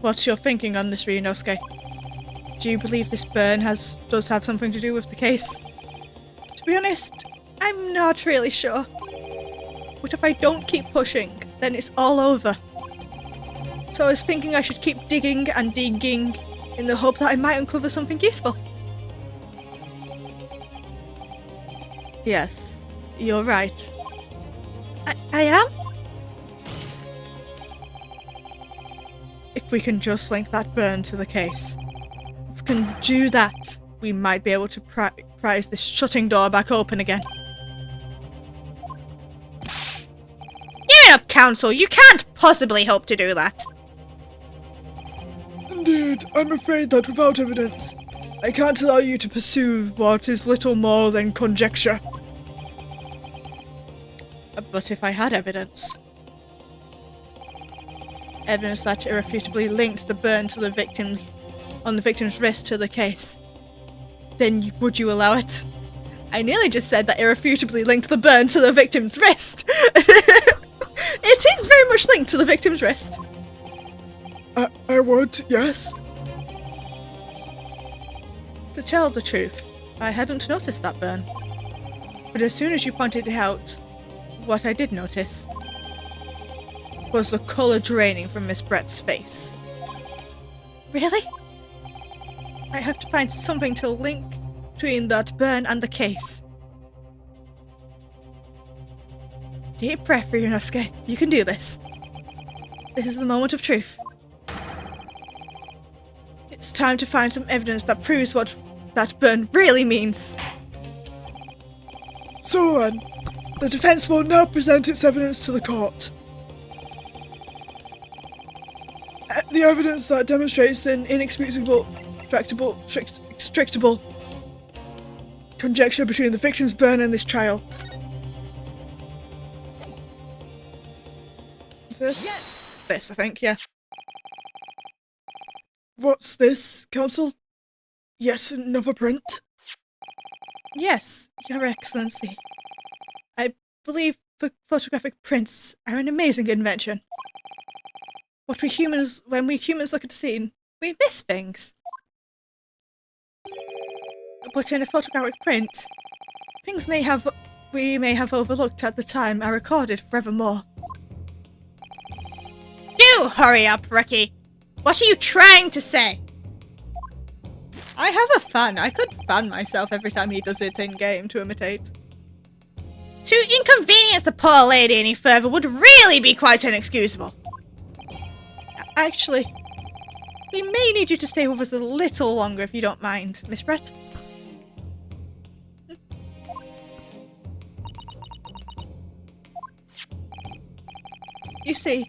What's your thinking on this, Ryunosuke? Do you believe this burn does have something to do with the case? To be honest, I'm not really sure. What if I don't keep pushing? Then it's all over. So I was thinking I should keep digging and digging in the hope that I might uncover something useful. Yes, you're right. I am? If we can just link that burn to the case. If we can do that, we might be able to prise this shutting door back open again. Give it up, Counsel. You can't possibly hope to do that. Indeed, I'm afraid that without evidence, I can't allow you to pursue what is little more than conjecture. But if I had evidence... evidence that irrefutably linked the burn to the victim's... on the victim's wrist to the case, then would you allow it? I nearly just said that irrefutably linked the burn to the victim's wrist! It is very much linked to the victim's wrist. I would, yes. To tell the truth, I hadn't noticed that burn. But as soon as you pointed it out, what I did notice was the colour draining from Miss Brett's face. Really? I have to find something to link between that burn and the case. Deep breath, Ryunosuke. You can do this. This is the moment of truth. It's time to find some evidence that proves what that burn really means. So then, the defense will now present its evidence to the court. The evidence that demonstrates an inexcusable, extrictable conjecture between the victim's burn and this trial. Is this? Yes! This, I think, yeah. What's this, Counsel? Yet another print? Yes, Your Excellency. I believe photographic prints are an amazing invention. When we humans look at a scene, we miss things. But in a photographic print, things may have we may have overlooked at the time are recorded forevermore. Do hurry up, Ricky. What are you trying to say? I have a fan. I could fan myself every time he does it in-game to imitate. To inconvenience the poor lady any further would really be quite inexcusable. Actually, we may need you to stay with us a little longer if you don't mind, Miss Brett. You see,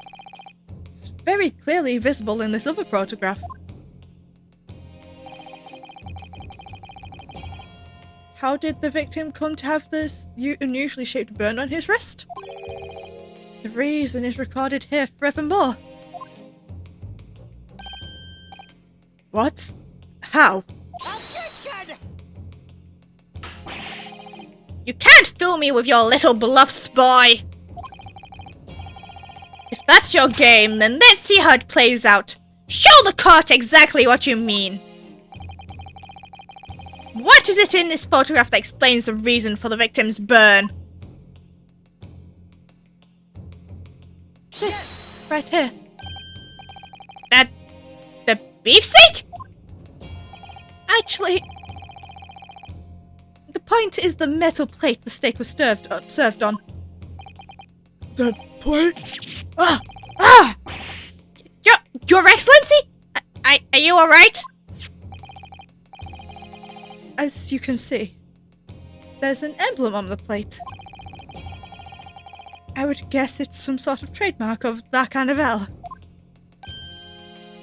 it's very clearly visible in this other photograph. How did the victim come to have this unusually shaped burn on his wrist? The reason is recorded here forevermore. What? How? Objection! You can't fool me with your little bluffs, boy! If that's your game, then let's see how it plays out. Show the court exactly what you mean. What is it in this photograph that explains the reason for the victim's burn? This, right here. The beefsteak? Actually, the point is the metal plate the steak was served on. The plate? Ah! Your Excellency? Are you alright? As you can see, there's an emblem on the plate. I would guess it's some sort of trademark of that carnival.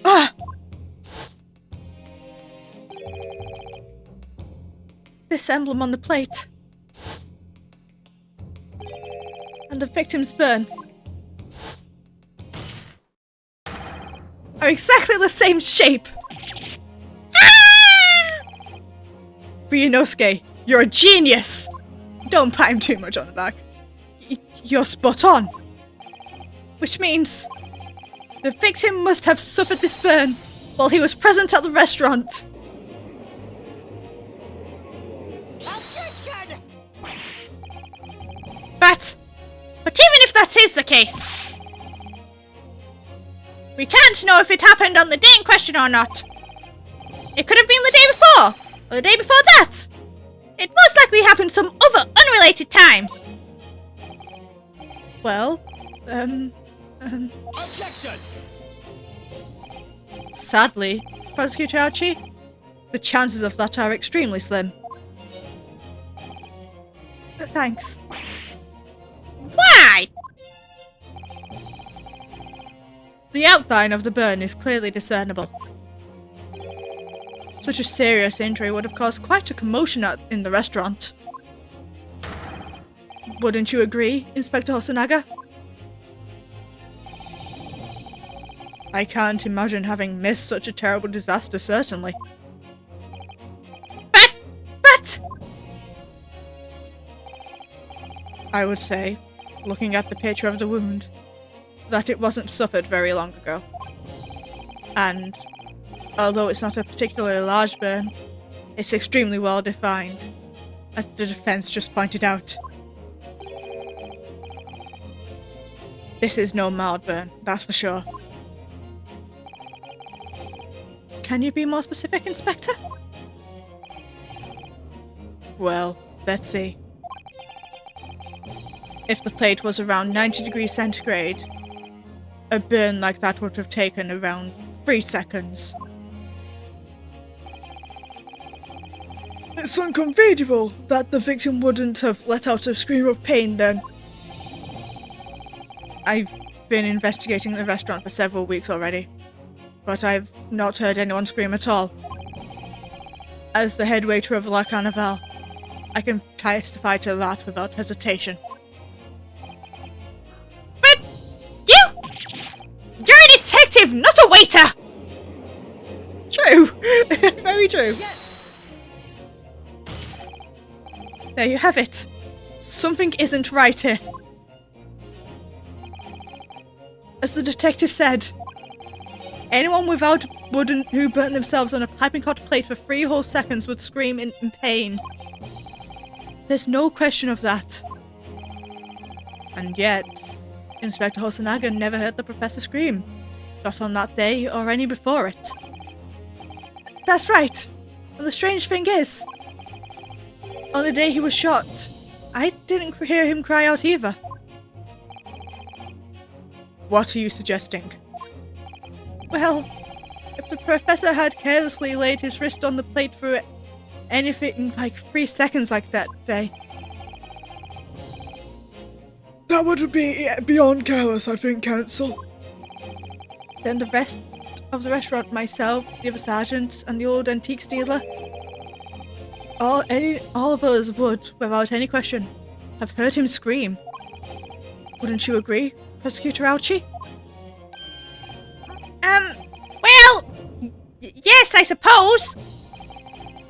Ah! This emblem on the plate. And the victim's burn are exactly the same shape. Ryunosuke, you're a genius! Don't pat him too much on the back. You're spot on. Which means the victim must have suffered this burn while he was present at the restaurant. Objection! But even if that is the case, we can't know if it happened on the day in question or not. It could have been the day before, or the day before that. It most likely happened some other unrelated time. Well, Objection! sadly, Prosecutor Archie, the chances of that are extremely slim. Thanks. Why? The outline of the burn is clearly discernible. Such a serious injury would have caused quite a commotion in the restaurant. Wouldn't you agree, Inspector Hosonaga? I can't imagine having missed such a terrible disaster, certainly. But... I would say, looking at the picture of the wound, that it wasn't suffered very long ago. And, although it's not a particularly large burn, it's extremely well defined, as the defense just pointed out. This is no mild burn, that's for sure. Can you be more specific, Inspector? Well, let's see. If the plate was around 90 degrees centigrade, a burn like that would have taken around 3 seconds. It's inconceivable that the victim wouldn't have let out a scream of pain then. I've been investigating the restaurant for several weeks already, but I've not heard anyone scream at all. As the head waiter of La Carnival, I can testify to that without hesitation. But... You're a detective, not a waiter! True! Very true. Yes! There you have it. Something isn't right here. As the detective said, anyone without wooden who burnt themselves on a piping hot plate for 3 whole seconds would scream in pain. There's no question of that. And yet, Inspector Hosonaga never heard the professor scream. Not on that day or any before it. That's right. And the strange thing is, on the day he was shot, I didn't hear him cry out either. What are you suggesting? Well, if the professor had carelessly laid his wrist on the plate for anything like 3 seconds like that day. That would be beyond careless, I think, Counsel. Then the rest of the restaurant, myself, the other sergeant, and the old antiques dealer, all of us would, without any question, have heard him scream. Wouldn't you agree, Prosecutor Ouchie? Well, yes, I suppose.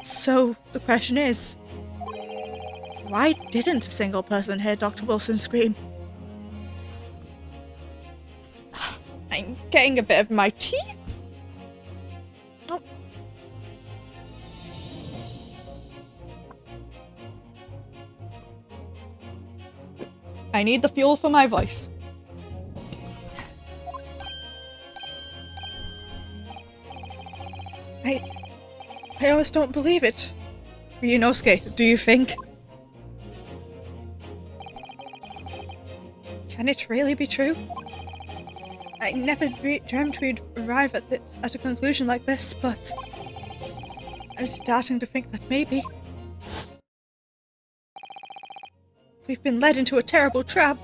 So, the question is, why didn't a single person hear Dr. Wilson scream? I'm getting a bit of my teeth. Oh. I need the fuel for my voice. I almost don't believe it. Ryunosuke, do you think? Can it really be true? I never dreamt we'd arrive at a conclusion like this, but I'm starting to think that maybe we've been led into a terrible trap.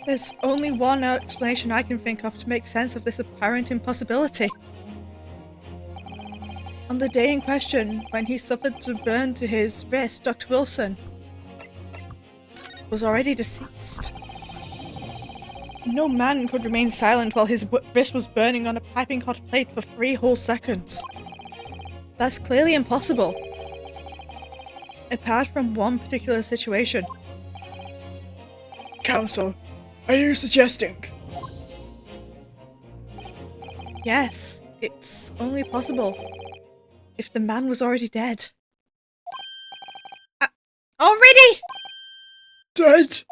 There's only one explanation I can think of to make sense of this apparent impossibility. On the day in question, when he suffered a burn to his wrist, Dr. Wilson was already deceased. No man could remain silent while his wrist was burning on a piping hot plate for 3 whole seconds. That's clearly impossible. Apart from one particular situation. Counsel, are you suggesting? Yes, it's only possible if the man was already dead. Already? Dead?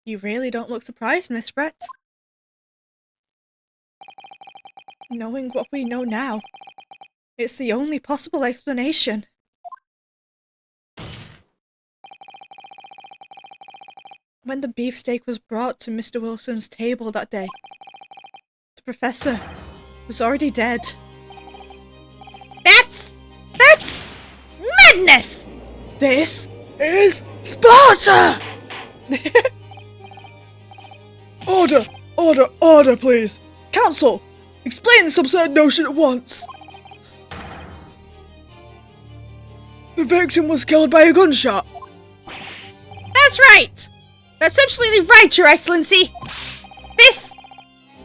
You really don't look surprised, Miss Brett. Knowing what we know now, it's the only possible explanation. When the beefsteak was brought to Mr. Wilson's table that day, the professor was already dead. That's madness! This Is Sparta! Order! Order! Order, please! Counsel! Explain this absurd notion at once! The victim was killed by a gunshot! That's right! That's absolutely right, Your Excellency! This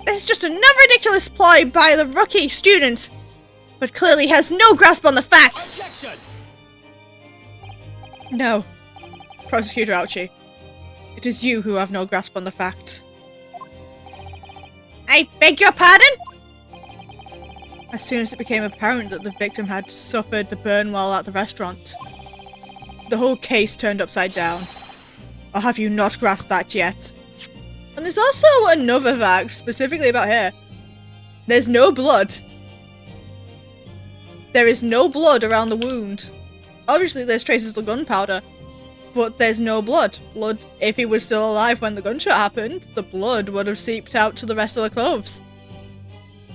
is just another ridiculous ploy by the rookie student, but clearly has no grasp on the facts! Objection! No. Prosecutor Ouchie, it is you who have no grasp on the facts. I beg your pardon? As soon as it became apparent that the victim had suffered the burn while at the restaurant, the whole case turned upside down. Or have you not grasped that yet? And there's also another fact, specifically about here. There's no blood. There is no blood around the wound. Obviously there's traces of gunpowder, but there's no blood. Blood, if he was still alive when the gunshot happened, the blood would have seeped out to the rest of the clothes.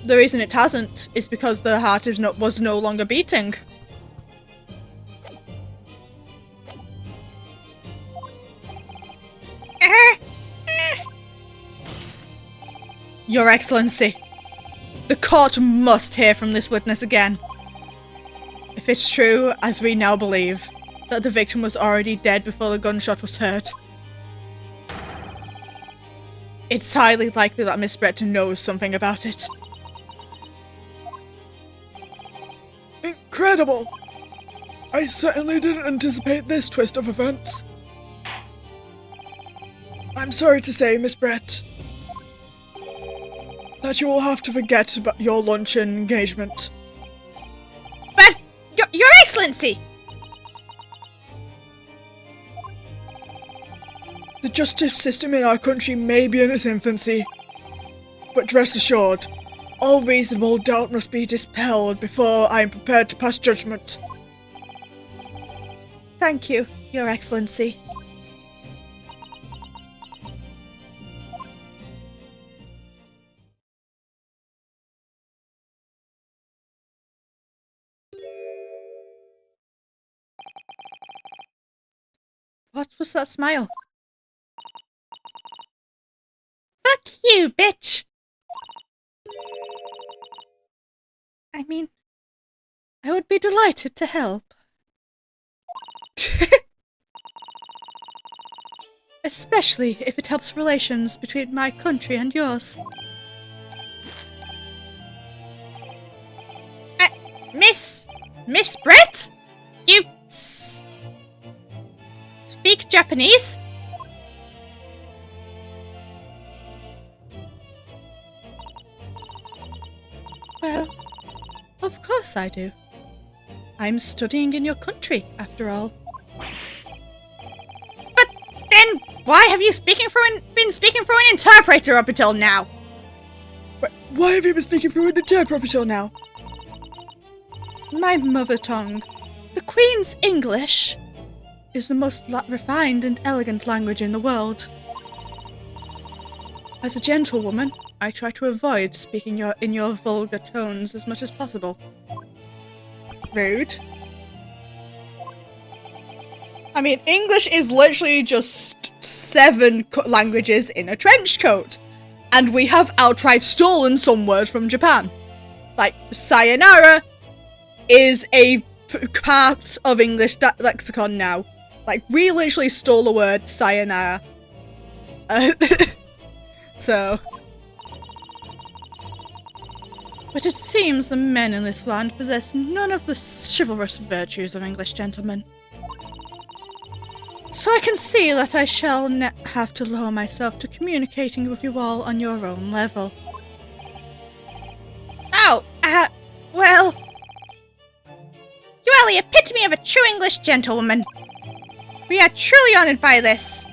The reason it hasn't is because the heart was no longer beating. Your Excellency, the court must hear from this witness again. If it's true, as we now believe, that the victim was already dead before the gunshot was heard, it's highly likely that Miss Brett knows something about it. Incredible! I certainly didn't anticipate this twist of events. I'm sorry to say, Miss Brett, that you will have to forget about your luncheon engagement. Your Excellency! The justice system in our country may be in its infancy, but rest assured, all reasonable doubt must be dispelled before I am prepared to pass judgment. Thank you, Your Excellency. What was that smile? Fuck you, bitch! I mean, I would be delighted to help. Especially if it helps relations between my country and yours. Miss Brett? You speak Japanese? Well, of course I do. I'm studying in your country, after all. But then, why have you been speaking through an interpreter up until now? Why have you been speaking through an interpreter up until now? My mother tongue, the Queen's English, is the most refined and elegant language in the world. As a gentlewoman, I try to avoid speaking in your vulgar tones as much as possible. Rude. I mean, English is literally just 7 languages in a trench coat. And we have outright stolen some words from Japan. Like, sayonara is a part of English lexicon now. Like, we literally stole the word sayonara. So... But it seems the men in this land possess none of the chivalrous virtues of English gentlemen. So I can see that I shall have to lower myself to communicating with you all on your own level. Oh, well... You are the epitome of a true English gentlewoman. We are truly honoured by this.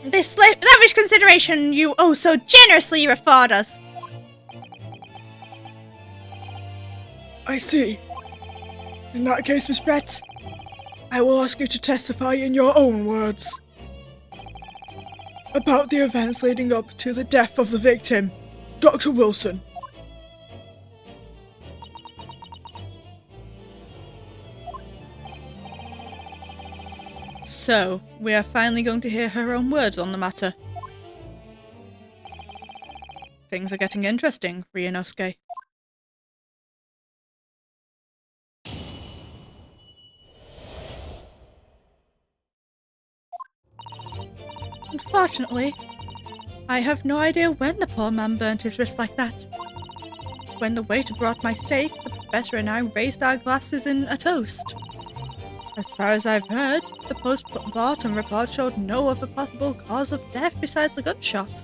This lavish consideration you oh so generously afford us. I see. In that case, Miss Brett, I will ask you to testify in your own words about the events leading up to the death of the victim, Dr. Wilson. So, we are finally going to hear her own words on the matter. Things are getting interesting, Ryunosuke. Unfortunately, I have no idea when the poor man burnt his wrist like that. When the waiter brought my steak, the professor and I raised our glasses in a toast. As far as I've heard, the post-mortem report showed no other possible cause of death besides the gunshot.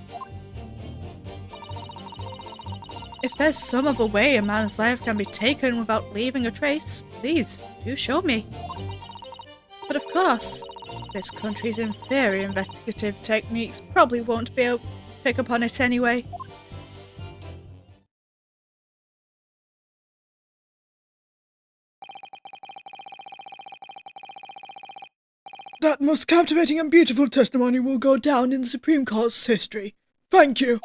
If there's some other way a man's life can be taken without leaving a trace, please, do show me. But of course, this country's inferior investigative techniques probably won't be able to pick up on it anyway. That most captivating and beautiful testimony will go down in the Supreme Court's history. Thank you.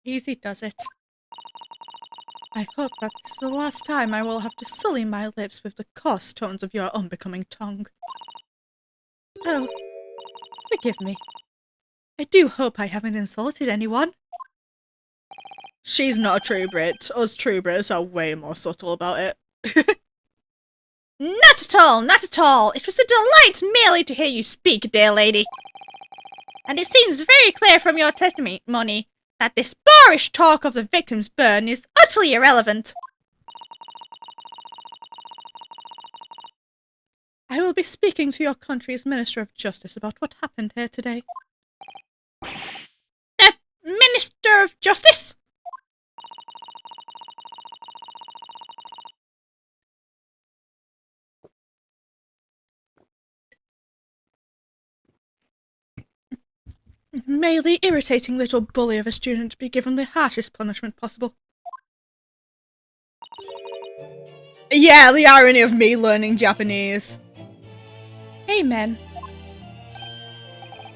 Easy does it. I hope that this is the last time I will have to sully my lips with the coarse tones of your unbecoming tongue. Oh, forgive me. I do hope I haven't insulted anyone. She's not a true Brit. Us true Brits are way more subtle about it. Not at all, not at all. It was a delight merely to hear you speak, dear lady. And it seems very clear from your testimony that this boorish talk of the victim's burn is utterly irrelevant. I will be speaking to your country's Minister of Justice about what happened here today. The Minister of Justice? May the irritating little bully of a student be given the harshest punishment possible. Yeah, the irony of me learning Japanese. Amen.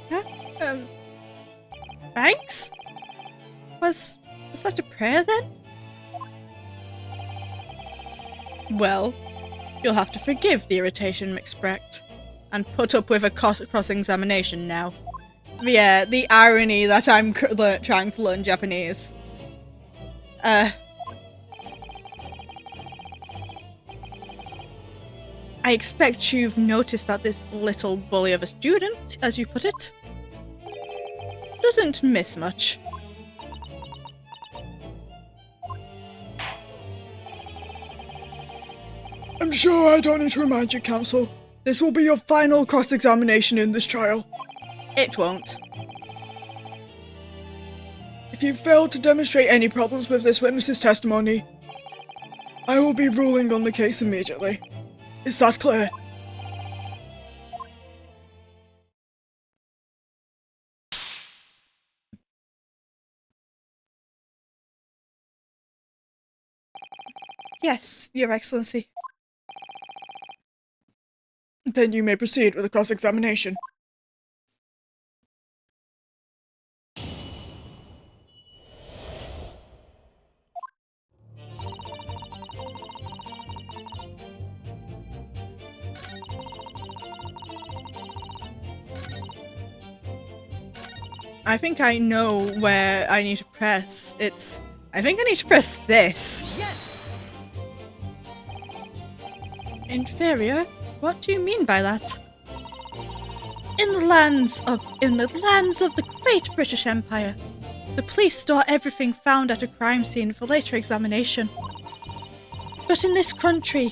Huh? Thanks? Was that a prayer then? Well, you'll have to forgive the irritation, McSprecht, and put up with a cross-examination now. Yeah, the irony that I'm trying to learn Japanese. I expect you've noticed that this little bully of a student, as you put it, doesn't miss much. I'm sure I don't need to remind you, Counsel. This will be your final cross-examination in this trial. It won't. If you fail to demonstrate any problems with this witness's testimony, I will be ruling on the case immediately. Is that clear? Yes, Your Excellency. Then you may proceed with the cross-examination. I think I know where I need to press. I think I need to press this. Yes! Inferior? What do you mean by that? In the lands of the great British Empire, the police store everything found at a crime scene for later examination. But in this country,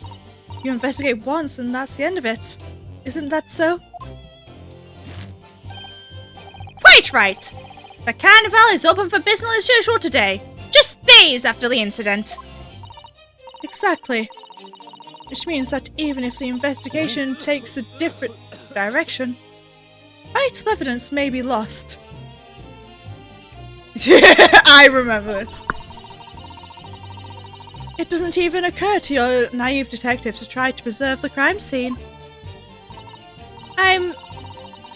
you investigate once and that's the end of it. Isn't that so? Quite right! The carnival is open for business as usual today, just days after the incident. Exactly. Which means that even if the investigation takes a different direction, vital evidence may be lost. I remember this. It doesn't even occur to your naive detective to try to preserve the crime scene. I'm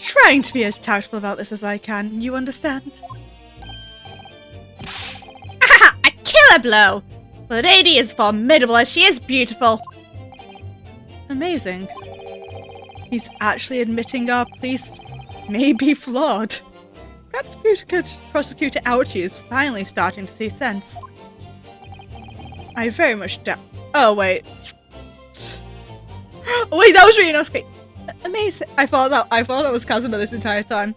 trying to be as tactful about this as I can, you understand? Haha! A killer blow! The lady is formidable as she is beautiful. Amazing. He's actually admitting our police may be flawed. Perhaps Prosecutor Ouchie is finally starting to see sense. I very much doubt. Oh wait. Oh, wait, that was Ryunosuke. Amazing. I thought that was Kazuma this entire time.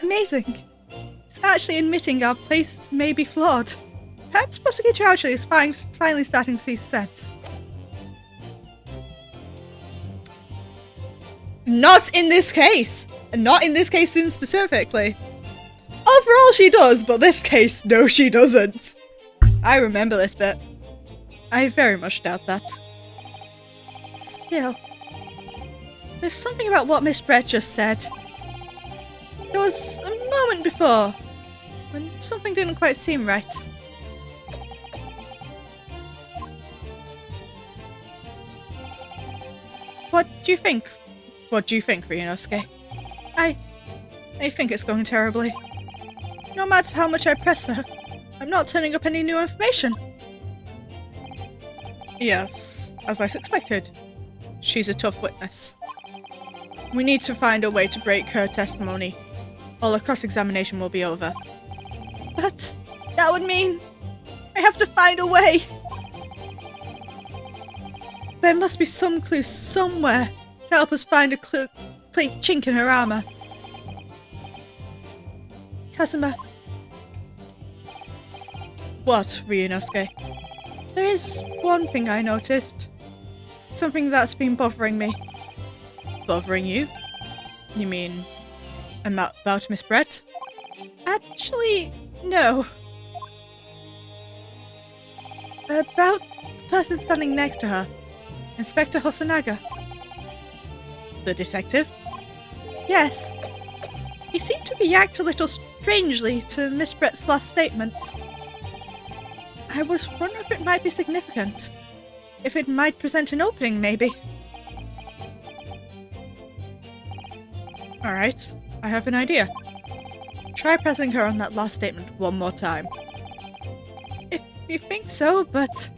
Amazing. He's actually admitting our police may be flawed. Perhaps Prosecutor Ouchie is finally starting to see sense. Not in this case! Not in this case specifically. Overall she does, but this case, no she doesn't. I remember this bit. I very much doubt that. Still, there's something about what Miss Brett just said. There was a moment before when something didn't quite seem right. What do you think? What do you think, Ryunosuke? I think it's going terribly. No matter how much I press her, I'm not turning up any new information. Yes, as I suspected. She's a tough witness. We need to find a way to break her testimony, or the cross-examination will be over. But that would mean I have to find a way. There must be some clue somewhere to help us find a chink in her armor. Kazuma. What, Ryunosuke? There is one thing I noticed. Something that's been bothering me. Bothering you? You mean about Miss Brett? Actually, no. About the person standing next to her. Inspector Hosonaga. The detective? Yes. He seemed to react a little strangely to Miss Brett's last statement. I was wondering if it might be significant. If it might present an opening, maybe. Alright, I have an idea. Try pressing her on that last statement one more time. If you think so, but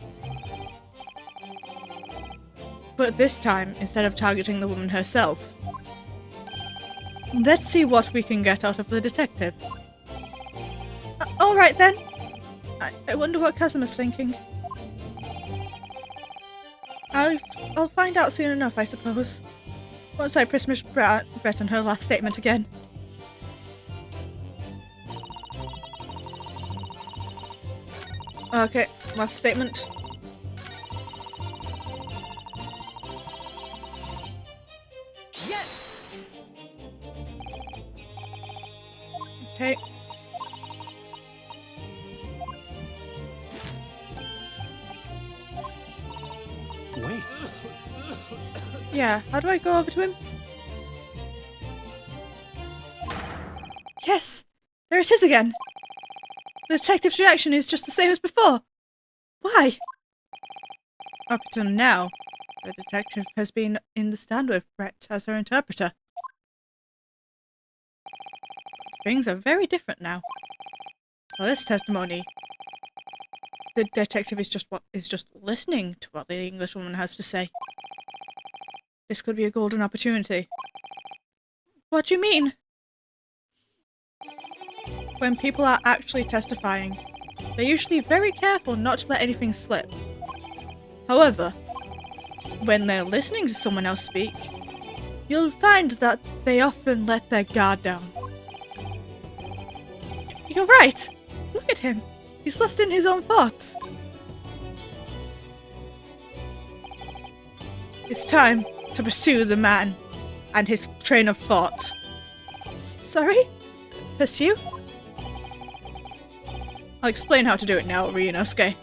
this time, instead of targeting the woman herself. Let's see what we can get out of the detective. Alright then. I wonder what Kazuma's thinking. I'll find out soon enough, I suppose. Once I press Miss Brett on her last statement again. Okay, last statement. Yes! Okay. Wait. Yeah, how do I go over to him? Yes! There it is again! The detective's reaction is just the same as before! Why? Up until now, the detective has been in the stand with Brett as her interpreter. Things are very different now. For this testimony, the detective is just listening to what the Englishwoman has to say. This could be a golden opportunity. What do you mean? When people are actually testifying, they're usually very careful not to let anything slip. However, when they're listening to someone else speak, you'll find that they often let their guard down. You're right! Look at him! He's lost in his own thoughts. It's time to pursue the man and his train of thought. Sorry? Pursue? I'll explain how to do it now, Ryunosuke.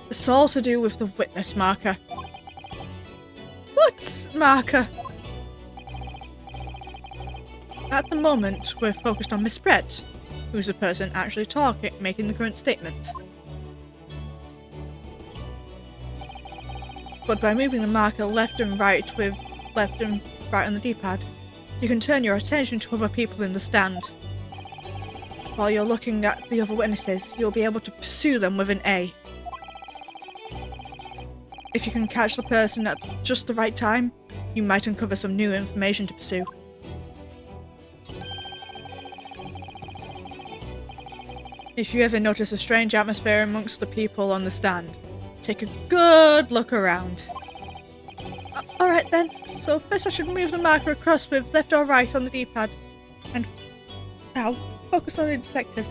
It's all to do with the witness marker. What marker? At the moment, we're focused on Miss Brett, who's the person actually talking, making the current statement. But by moving the marker left and right with left and right on the D-pad, you can turn your attention to other people in the stand. While you're looking at the other witnesses, you'll be able to pursue them with an A. If you can catch the person at just the right time, you might uncover some new information to pursue. If you ever notice a strange atmosphere amongst the people on the stand, take a good look around. Alright then, so first I should move the marker across with left or right on the D-pad. And now, focus on the detective.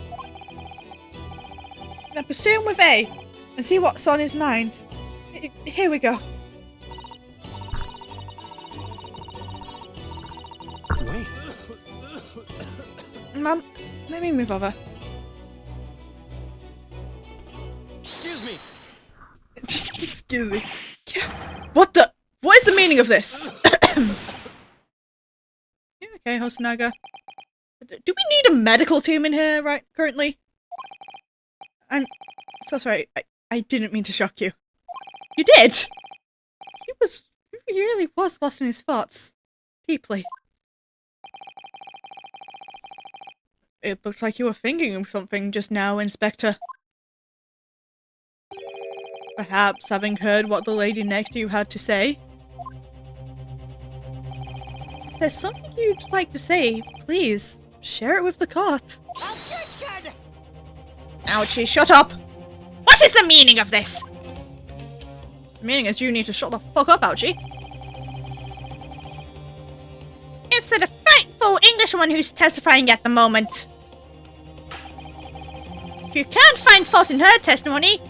Now pursue him with A, and see what's on his mind. Here we go. Wait. Mum, let me move over. Excuse me. Just excuse me. What is the meaning of this? You okay, Hosonaga? Do we need a medical team in here currently? I'm so sorry. I didn't mean to shock you. You did! He really was lost in his thoughts. Deeply. It looked like you were thinking of something just now, Inspector. Perhaps having heard what the lady next to you had to say? If there's something you'd like to say, please, share it with the court. Objection! Ouchie, shut up! What is the meaning of this? The meaning is you need to shut the fuck up, Ouchie. It's the frightful Englishwoman who's testifying at the moment. If you can't find fault in her testimony,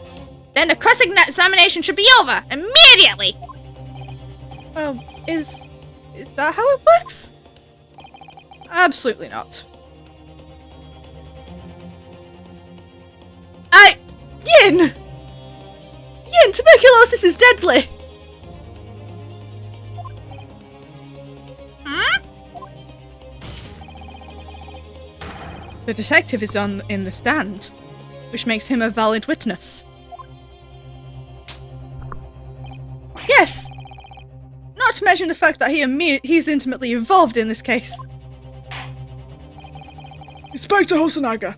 then the cross-examination should be over immediately! Is that how it works? Absolutely not. Yin! Yin, tuberculosis is deadly! The detective is in the stand, which makes him a valid witness. Yes! Not to mention the fact that he's intimately involved in this case. Inspector Hosonaga,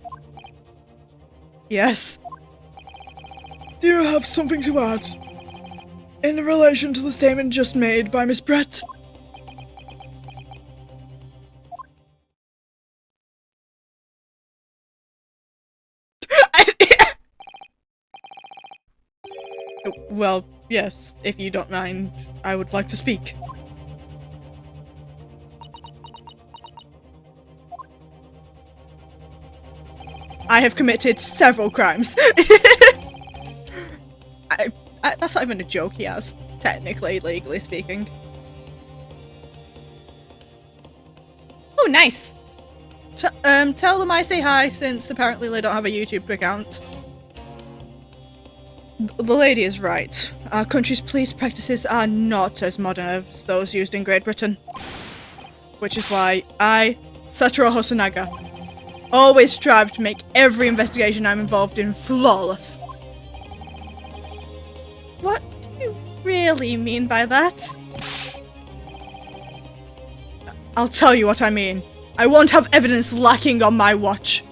Yes. do you have something to add in relation to the statement just made by Miss Brett? Well, yes, if you don't mind, I would like to speak. I have committed several crimes. That's not even a joke he has, technically, legally speaking. Oh, nice. Tell them I say hi, since apparently they don't have a YouTube account. The lady is right. Our country's police practices are not as modern as those used in Great Britain. Which is why I, Satoru Hosonaga, always strive to make every investigation I'm involved in flawless. What do you really mean by that? I'll tell you what I mean. I won't have evidence lacking on my watch.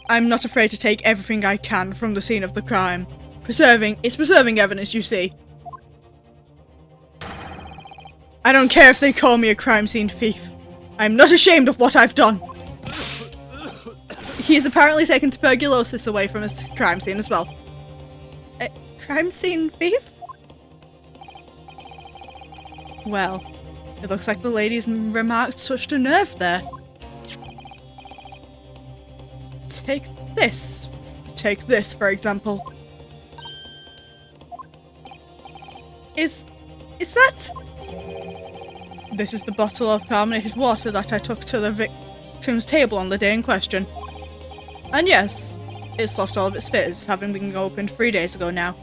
I'm not afraid to take everything I can from the scene of the crime. It's preserving evidence, you see. I don't care if they call me a crime scene thief. I'm not ashamed of what I've done. He has apparently taken tuberculosis away from his crime scene as well. A crime scene thief? Well, it looks like the lady's remarks touched a nerve there. Take this. Take this, for example. Is that? This is the bottle of carbonated water that I took to the victim's table on the day in question. And yes, it's lost all of its fizz, having been opened 3 days ago now.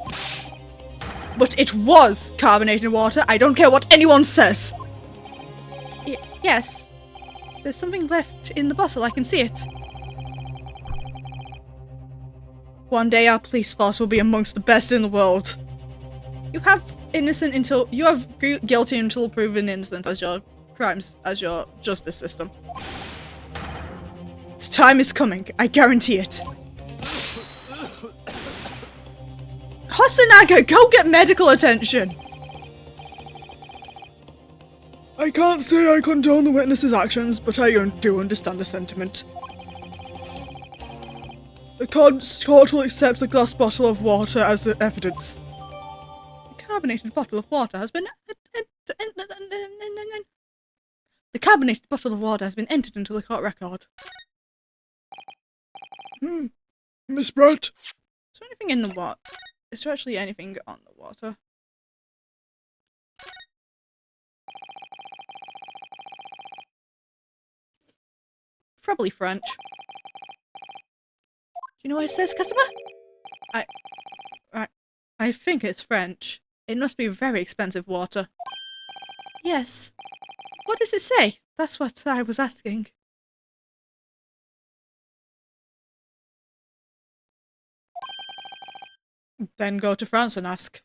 But it was carbonated water, I don't care what anyone says! Yes, there's something left in the bottle, I can see it. One day our police force will be amongst the best in the world. You have guilty until proven innocent as your crimes, as your justice system. The time is coming, I guarantee it. Hosonaga, go get medical attention! I can't say I condone the witness's actions, but I do understand the sentiment. The court will accept the glass bottle of water as evidence. The carbonated bottle of water has been The carbonated bottle of water has been entered into the court record. Miss Brett? Is there anything in the water? Is there actually anything on the water? Probably French. Do you know what it says, customer? I think it's French. It must be very expensive water. Yes. What does it say? That's what I was asking. Then go to France and ask.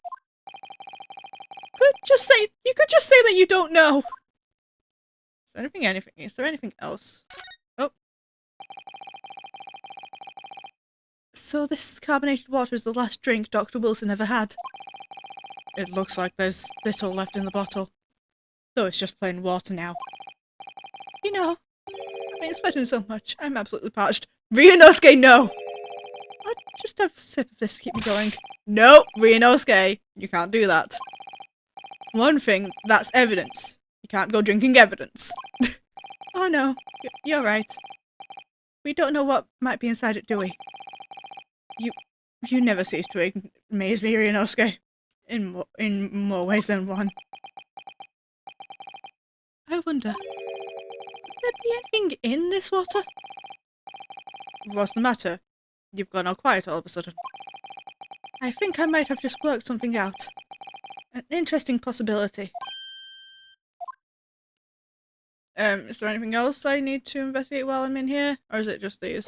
You could just say that you don't know. Is there anything else? Oh. So this carbonated water is the last drink Dr. Wilson ever had. It looks like there's little left in the bottle. Though it's just plain water now. You know, I've been expecting so much. I'm absolutely parched. Ryunosuke, no! I'll just have a sip of this to keep me going. No, Ryunosuke, you can't do that. One thing, that's evidence. You can't go drinking evidence. Oh no, you're right. We don't know what might be inside it, do we? You never cease to amaze me, Ryunosuke. In more ways than one. I wonder, could there be anything in this water? What's the matter? You've gone all quiet all of a sudden. I think I might have just worked something out. An interesting possibility. Is there anything else I need to investigate while I'm in here? Or is it just these?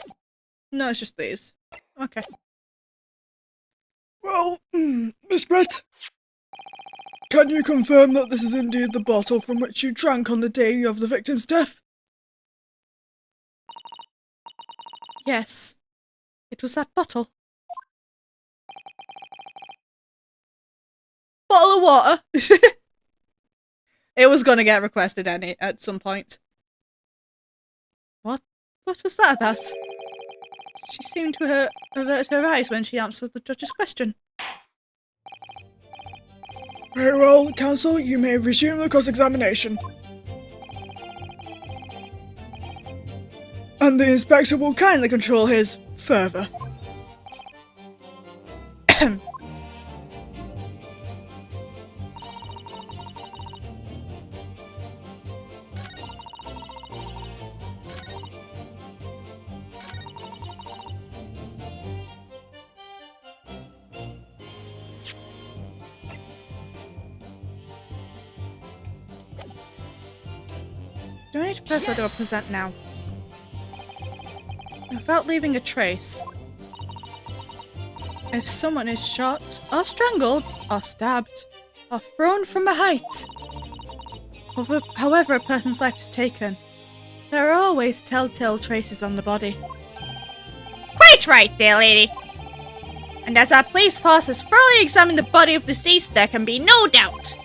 No, it's just these. Okay. Well, Miss Brett, can you confirm that this is indeed the bottle from which you drank on the day of the victim's death? Yes. It was that bottle. Bottle of water! It was gonna get requested at some point. What was that about? She seemed to avert her eyes when she answered the judge's question. Very well, counsel, you may resume the cross-examination. And the inspector will kindly control his further. Do I need to press or do I present now? Without leaving a trace. If someone is shot, or strangled, or stabbed, or thrown from a height, however a person's life is taken, there are always telltale traces on the body. Quite right, dear lady. And as our police force has thoroughly examined the body of the deceased, there can be no doubt.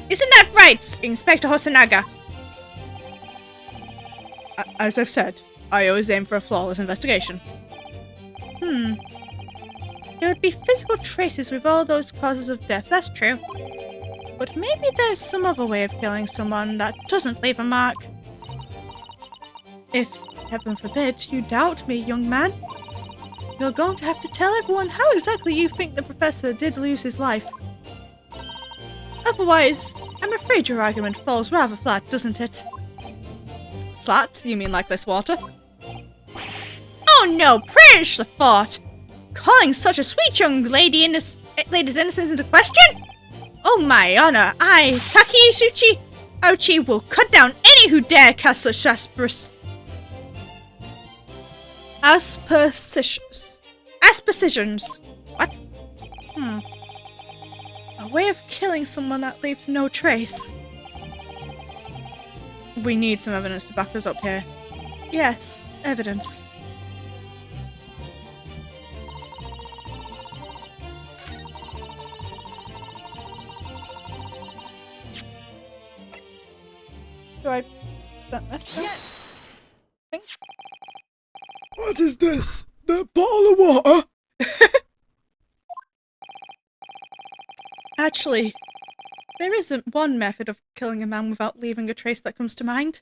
Isn't that right, Inspector Hosonaga? As I've said, I always aim for a flawless investigation. There would be physical traces with all those causes of death, that's true. But maybe there's some other way of killing someone that doesn't leave a mark. If, heaven forbid, you doubt me, young man, you're going to have to tell everyone how exactly you think the professor did lose his life. Otherwise, I'm afraid your argument falls rather flat, doesn't it? Flat? You mean like this water? Oh no, perish the thought! Calling such a sweet young lady's innocence into question? Oh my honor, I, Takisuchi Ouchi, will cut down any who dare cast such aspersions. What? A way of killing someone that leaves no trace. We need some evidence to back us up here. Yes, evidence. Do I present this? Yes! What is this? The bottle of water? Actually, there isn't one method of killing a man without leaving a trace that comes to mind.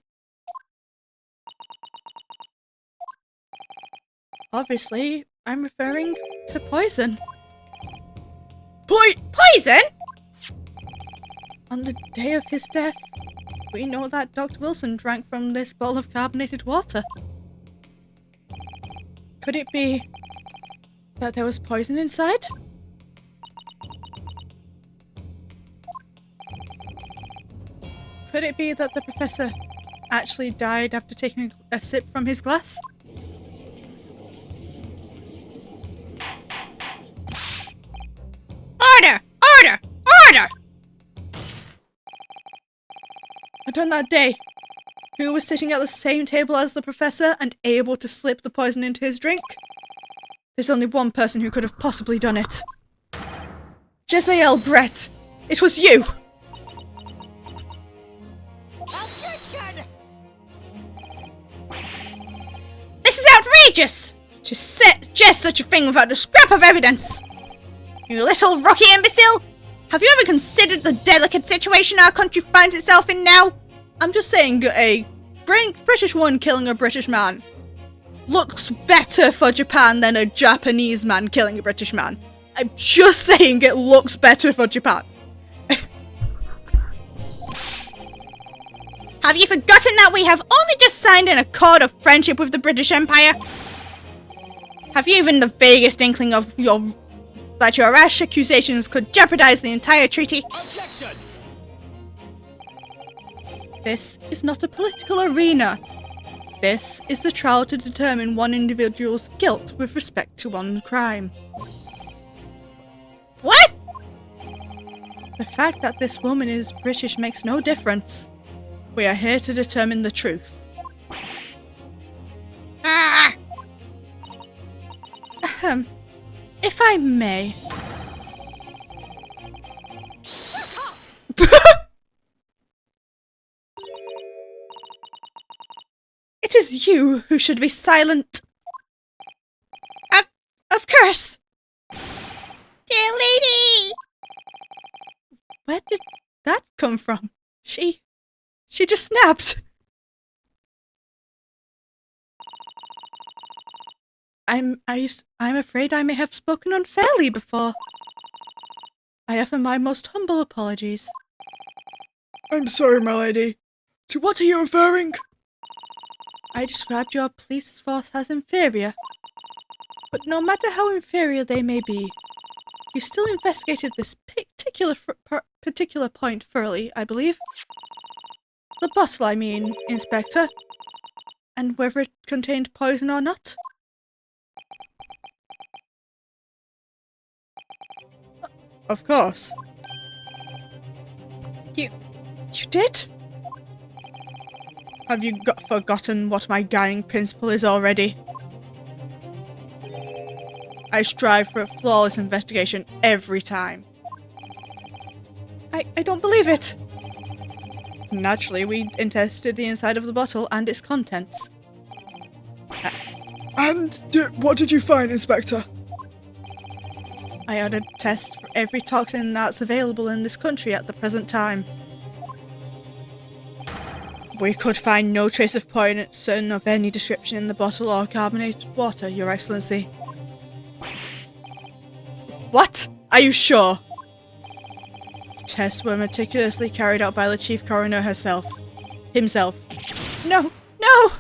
Obviously, I'm referring to poison. Poison? On the day of his death, we know that Dr. Wilson drank from this bowl of carbonated water. Could it be that there was poison inside? Could it be that the professor actually died after taking a sip from his glass? Order! Order! Order! And on that day, who was sitting at the same table as the professor and able to slip the poison into his drink? There's only one person who could have possibly done it. Jezzael Brett! It was you! Objection! This is outrageous! To suggest such a thing without a scrap of evidence! You little rocky imbecile! Have you ever considered the delicate situation our country finds itself in now? I'm just saying a British woman killing a British man looks better for Japan than a Japanese man killing a British man. I'm just saying it looks better for Japan. Have you forgotten that we have only just signed an accord of friendship with the British Empire? Have you even the vaguest inkling of that your rash accusations could jeopardize the entire treaty. Objection! This is not a political arena. This is the trial to determine one individual's guilt with respect to one crime. What? The fact that this woman is British makes no difference. We are here to determine the truth. Ah! Ahem. If I may. It is you who should be silent. Of course! Dear lady! Where did that come from? She just snapped. I'm afraid I may have spoken unfairly before. I offer my most humble apologies. I'm sorry, my lady. To what are you referring? I described your police force as inferior. But no matter how inferior they may be, you still investigated this particular point thoroughly, I believe. The bottle, I mean, Inspector. And whether it contained poison or not. Of course. You did? Have you forgotten what my guiding principle is already? I strive for a flawless investigation every time. I don't believe it. Naturally, we tested the inside of the bottle and its contents. And what did you find, Inspector? I had a test for every toxin that's available in this country at the present time. We could find no trace of poison of any description in the bottle or carbonated water, Your Excellency. What? Are you sure? The tests were meticulously carried out by the Chief Coroner himself. No! No!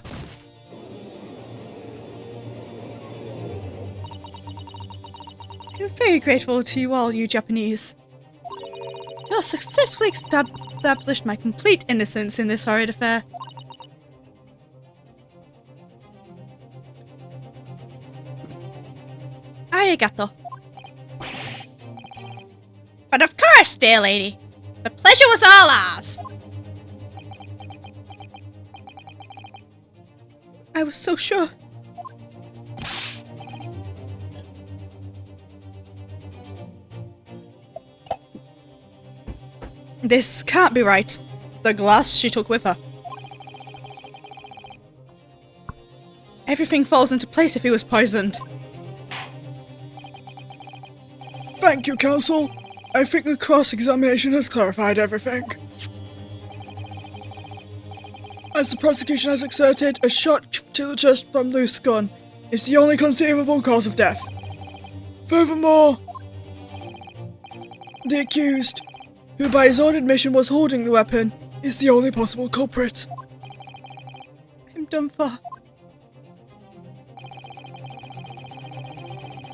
I'm very grateful to you all, you Japanese. You have successfully established my complete innocence in this horrid affair. Arigato. But of course, dear lady. The pleasure was all ours. I was so sure. This can't be right. The glass she took with her. Everything falls into place if he was poisoned. Thank you, Counsel. I think the cross-examination has clarified everything. As the prosecution has asserted, a shot to the chest from loose gun is the only conceivable cause of death. Furthermore, the accused, who by his own admission was holding the weapon, is the only possible culprit. I'm done for.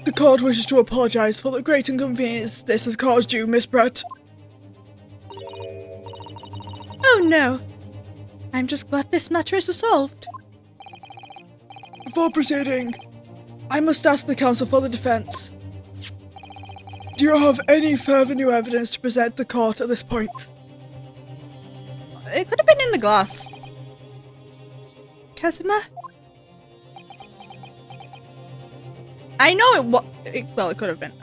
The court wishes to apologize for the great inconvenience this has caused you, Miss Brett. Oh no! I'm just glad this matter is resolved. Before proceeding, I must ask the counsel for the defense. Do you have any further new evidence to present the court at this point? It could have been in the glass. Kazuma? I know it could have been.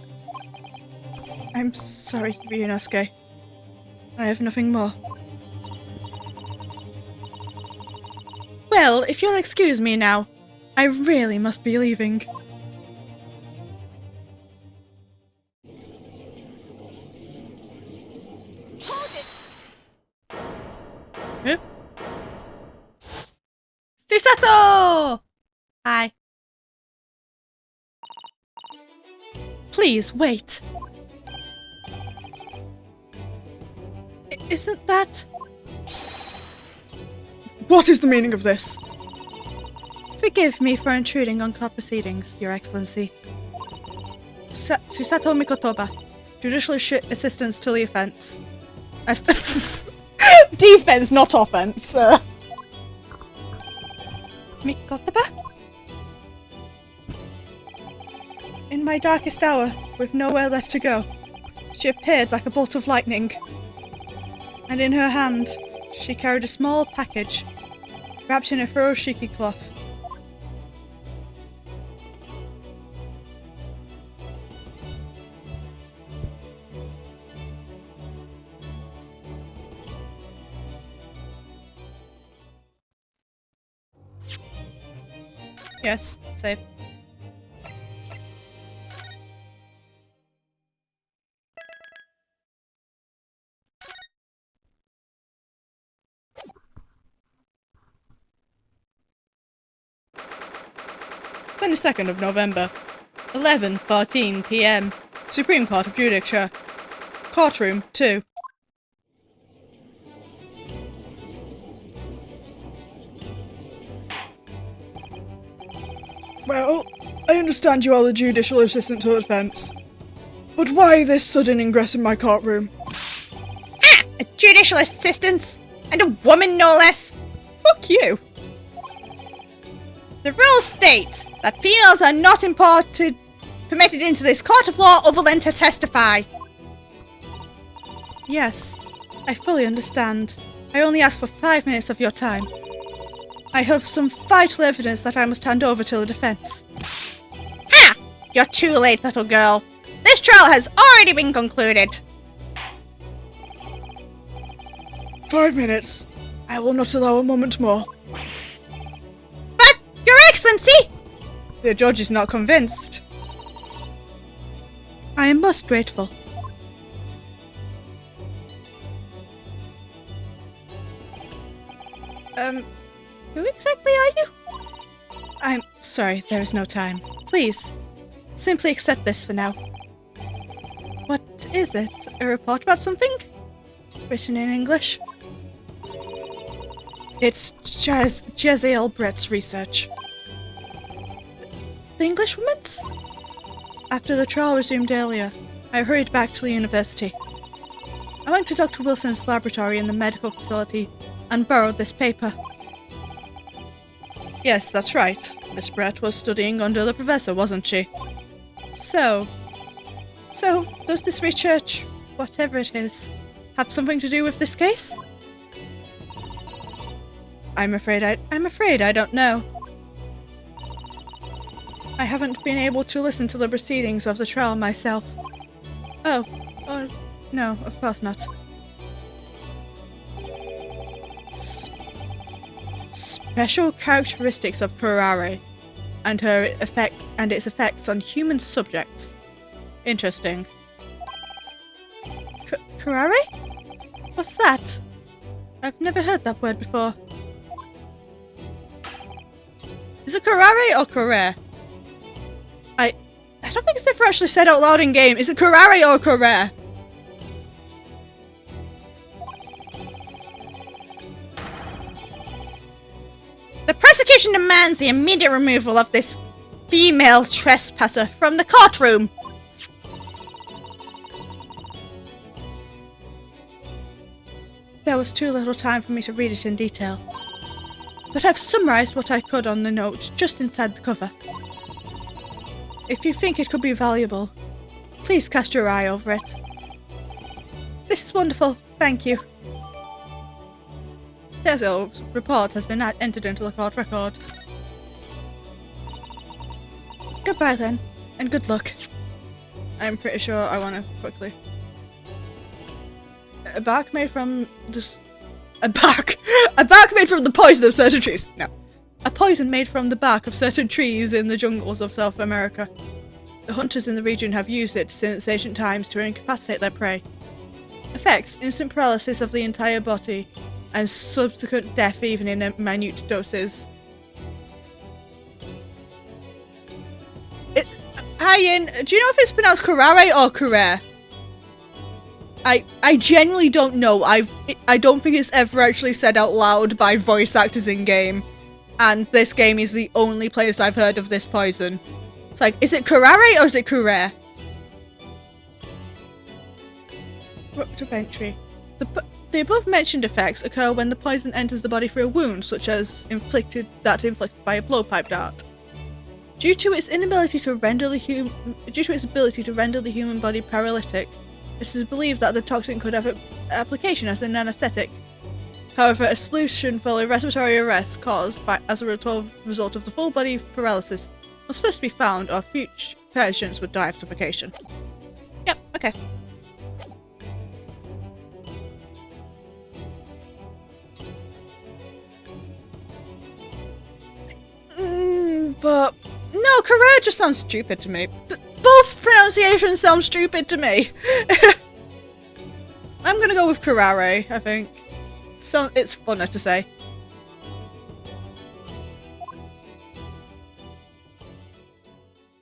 I'm sorry, Ryunosuke. I have nothing more. Well, if you'll excuse me now, I really must be leaving. Hold it! Huh? Susato! Hi. Please, wait. Isn't that... What is the meaning of this? Forgive me for intruding on court proceedings, Your Excellency. Susato Mikotoba, judicial assistance to the offence. Defense, not offense. Mikotoba? In my darkest hour, with nowhere left to go, she appeared like a bolt of lightning. And in her hand, she carried a small package, wrapped in a furoshiki cloth. Yes, save. "22nd of November, 11:14 p.m. Supreme Court of Judicature. Courtroom 2. Well, I understand you are the judicial assistant to the defence. But why this sudden ingress in my courtroom? Ah! A judicial assistance! And a woman, no less! Fuck you! The rules state that females are not permitted into this court of law other than to testify. Yes, I fully understand. I only ask for 5 minutes of your time. I have some vital evidence that I must hand over to the defence." Ha! You're too late, little girl. This trial has already been concluded. 5 minutes. I will not allow a moment more. But, Your Excellency! The judge is not convinced. I am most grateful. Who exactly are you? I'm sorry, there is no time. Please, simply accept this for now. What is it? A report about something? Written in English? It's Jaziel Brett's research. The Englishwoman's? After the trial resumed earlier, I hurried back to the university. I went to Dr. Wilson's laboratory in the medical facility and borrowed this paper. Yes, that's right. Miss Brett was studying under the professor, wasn't she? So, does this research, whatever it is, have something to do with this case? I'm afraid I don't know. I haven't been able to listen to the proceedings of the trial myself. Oh, no, of course not. Special characteristics of curare and its effects on human subjects. Interesting. Curare? What's that? I've never heard that word before. Is it curare or curare? I don't think it's ever actually said out loud in game. Is it curare or curare? The prosecution demands the immediate removal of this female trespasser from the courtroom. There was too little time for me to read it in detail, but I've summarized what I could on the note just inside the cover. If you think it could be valuable, please cast your eye over it. This is wonderful, thank you. Tezio's report has been entered into the court record. Goodbye then, and good luck. I'm pretty sure I want to quickly. A bark made from a bark made from the poison of certain trees. No, a poison made from the bark of certain trees in the jungles of South America. The hunters in the region have used it since ancient times to incapacitate their prey. Effects: instant paralysis of the entire body, and subsequent death even in minute doses. Ian, do you know if it's pronounced curare or curare? I genuinely don't know. I don't think it's ever actually said out loud by voice actors in game, and this game is the only place I've heard of this poison. It's like, is it curare or is it curare? Rupture of entry. The above-mentioned effects occur when the poison enters the body through a wound, such as inflicted by a blowpipe dart. Due to its ability to render the human body paralytic, it is believed that the toxin could have application as an anesthetic. However, a solution for the respiratory arrest caused as a result of the full body paralysis must first be found, or future patients would die of suffocation. Yep, okay. But no, Carrera just sounds stupid to me. Both pronunciations sound stupid to me. I'm gonna go with Carrare, I think. So it's funner to say.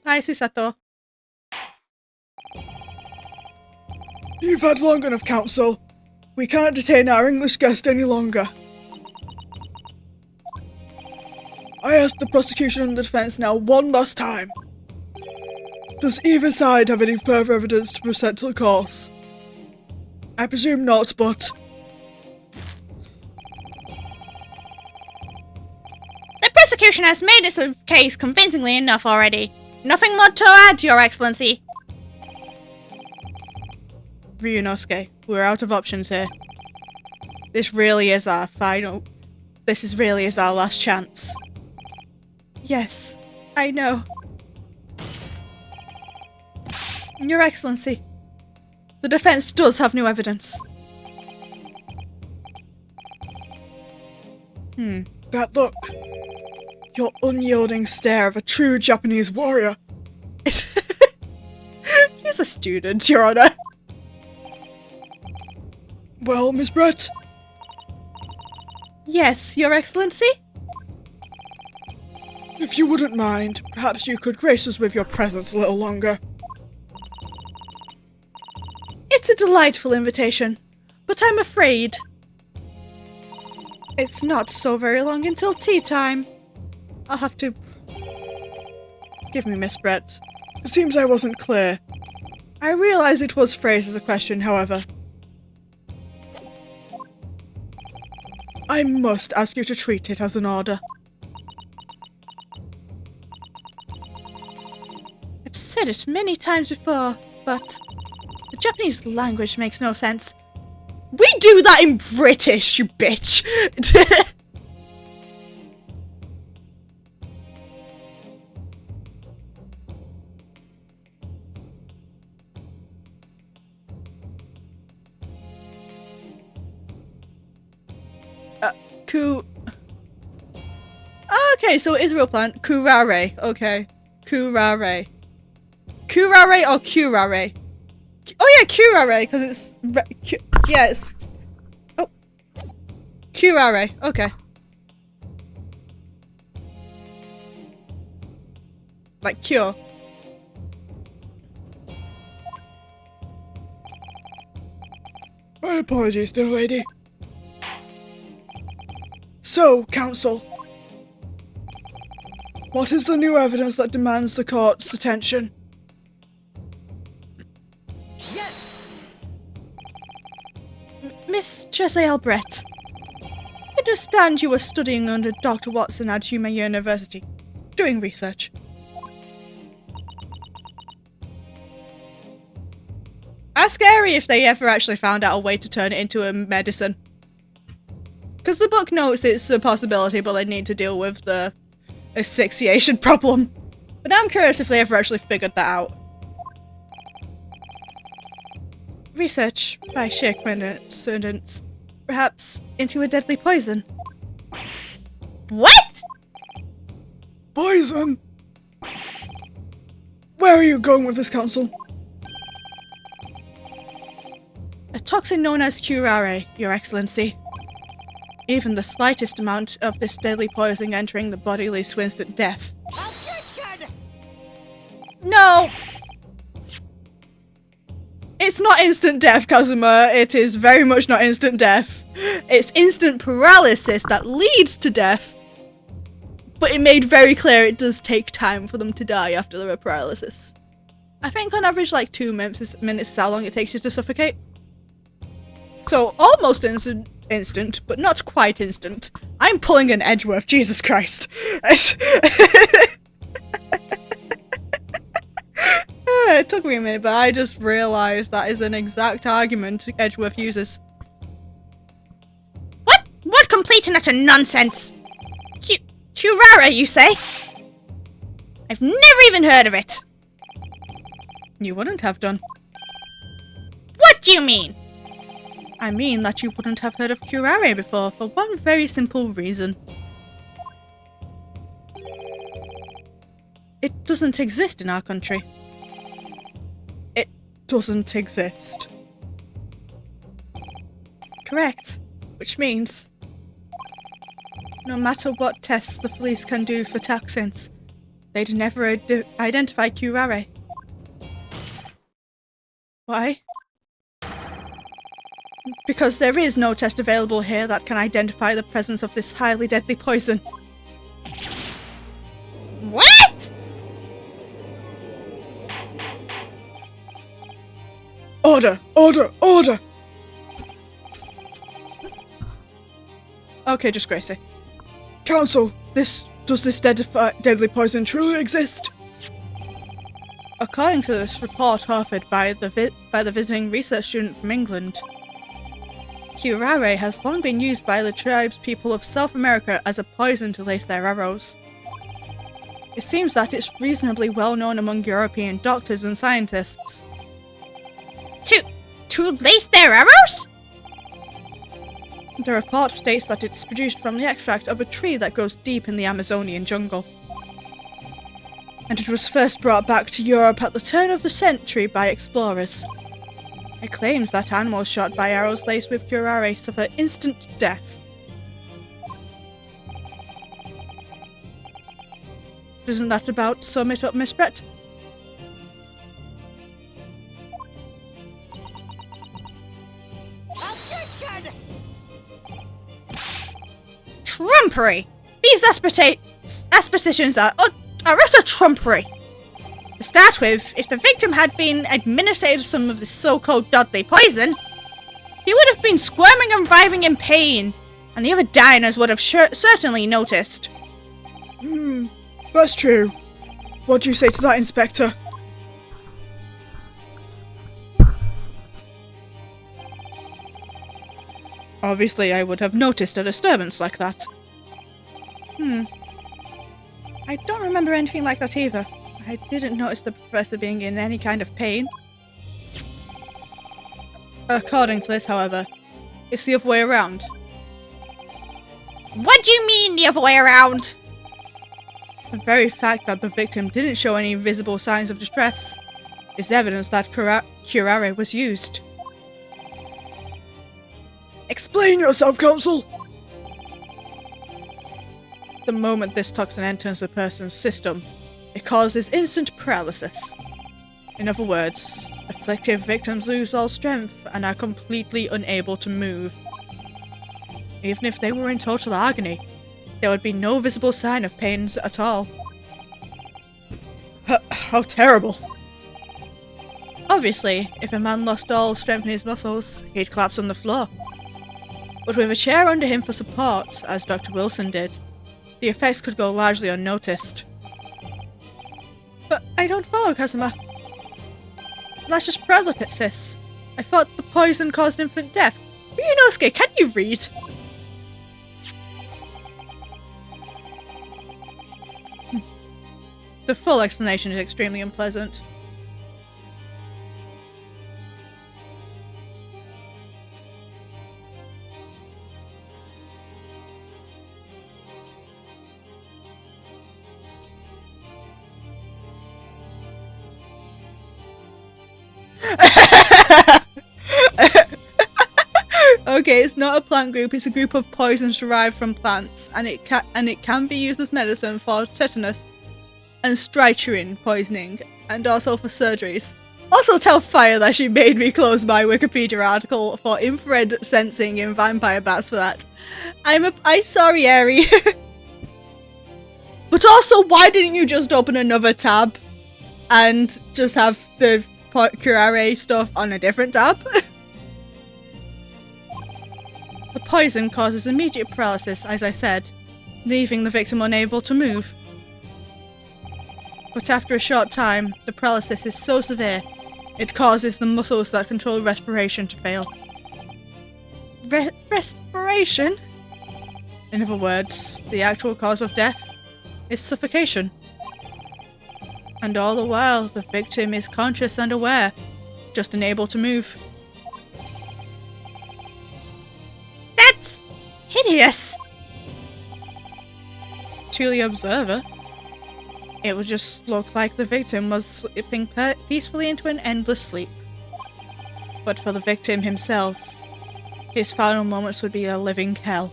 Hi, Susato. You've had long enough, Counsel. We can't detain our English guest any longer. I ask the prosecution and the defense now one last time. Does either side have any further evidence to present to the cause? I presume not, but... The prosecution has made its case convincingly enough already. Nothing more to add, Your Excellency. Ryunosuke, we're out of options here. This really is our last chance. Yes, I know. Your Excellency, the defense does have new evidence. That look. Your unyielding stare of a true Japanese warrior. He's a student, Your Honor. Well, Miss Brett? Yes, Your Excellency? If you wouldn't mind, perhaps you could grace us with your presence a little longer. It's a delightful invitation, but I'm afraid it's not so very long until tea time. I'll have to... Forgive me, Miss Brett. It seems I wasn't clear. I realise it was phrased as a question, however. I must ask you to treat it as an order. I've said it many times before, but the Japanese language makes no sense. We do that in British, you bitch! Okay, so it is a real plant. Curare. Okay. Curare. Curare or curare? Oh yeah, curare, because it's... yeah, it's... Oh. Curare. Okay. Like cure. My apologies, dear lady. So, Counsel, what is the new evidence that demands the court's attention? Yes! Miss Jezeel Brett, I understand you were studying under Dr. Watson at Yuma University, doing research. Ask Airy if they ever actually found out a way to turn it into a medicine. Because the book notes it's a possibility, but they need to deal with the asphyxiation problem. But now I'm curious if they ever actually figured that out. Research by sheer coincidence, perhaps into a deadly poison. What? Poison? Where are you going with this, Counsel? A toxin known as curare, Your Excellency. Even the slightest amount of this deadly poison entering the body leads to instant death. Objection! No! It's not instant death, Kazuma. It is very much not instant death. It's instant paralysis that leads to death. But it made very clear it does take time for them to die after the paralysis. I think on average like 2 minutes is how long it takes you to suffocate. So, almost instant, but not quite instant. I'm pulling an Edgeworth, Jesus Christ. It took me a minute, but I just realised that is an exact argument Edgeworth uses. What complete and utter nonsense? Curare, you say? I've never even heard of it. You wouldn't have done. What do you mean? I mean that you wouldn't have heard of curare before for one very simple reason. It doesn't exist in our country. It doesn't exist. Correct. Which means, no matter what tests the police can do for toxins, they'd never identify curare. Why? Because there is no test available here that can identify the presence of this highly deadly poison. What? Order! Order! Order! Okay, just Gracie. Council, does this deadly poison truly exist? According to this report authored by the visiting research student from England, curare has long been used by the tribes people of South America as a poison to lace their arrows. It seems that it's reasonably well known among European doctors and scientists. To lace their arrows? The report states that it's produced from the extract of a tree that grows deep in the Amazonian jungle. And it was first brought back to Europe at the turn of the century by explorers. It claims that animals shot by arrows laced with curare suffer instant death. Doesn't that about sum it up, Miss Brett? Objection! Trumpery! These aspersions are utter trumpery. To start with, if the victim had been administered some of this so-called deadly poison, he would have been squirming and writhing in pain, and the other diners would have certainly noticed. That's true. What do you say to that, Inspector? Obviously, I would have noticed a disturbance like that. I don't remember anything like that either. I didn't notice the professor being in any kind of pain. According to this, however, it's the other way around. What do you mean the other way around? The very fact that the victim didn't show any visible signs of distress is evidence that curare was used. Explain yourself, Council! The moment this toxin enters a person's system, it causes instant paralysis. In other words, afflicted victims lose all strength and are completely unable to move. Even if they were in total agony, there would be no visible sign of pains at all. How terrible! Obviously, if a man lost all strength in his muscles, he'd collapse on the floor. But with a chair under him for support, as Dr. Wilson did, the effects could go largely unnoticed. But I don't follow, Kazuma. That's just paralysis. I thought the poison caused infant death. Ryunosuke, can you read? The full explanation is extremely unpleasant. Okay, it's not a plant group, it's a group of poisons derived from plants, and it can be used as medicine for tetanus and strychnine poisoning, and also for surgeries. Also tell Fire that she made me close my Wikipedia article for infrared sensing in vampire bats for that. I'm sorry, Eri. But also, why didn't you just open another tab and just have the curare stuff on a different tab? poison causes immediate paralysis, as I said, leaving the victim unable to move. But after a short time, the paralysis is so severe, it causes the muscles that control respiration to fail. Respiration? In other words, the actual cause of death is suffocation. And all the while, the victim is conscious and aware, just unable to move. That's hideous. To the observer, it would just look like the victim was slipping peacefully into an endless sleep. But for the victim himself, his final moments would be a living hell.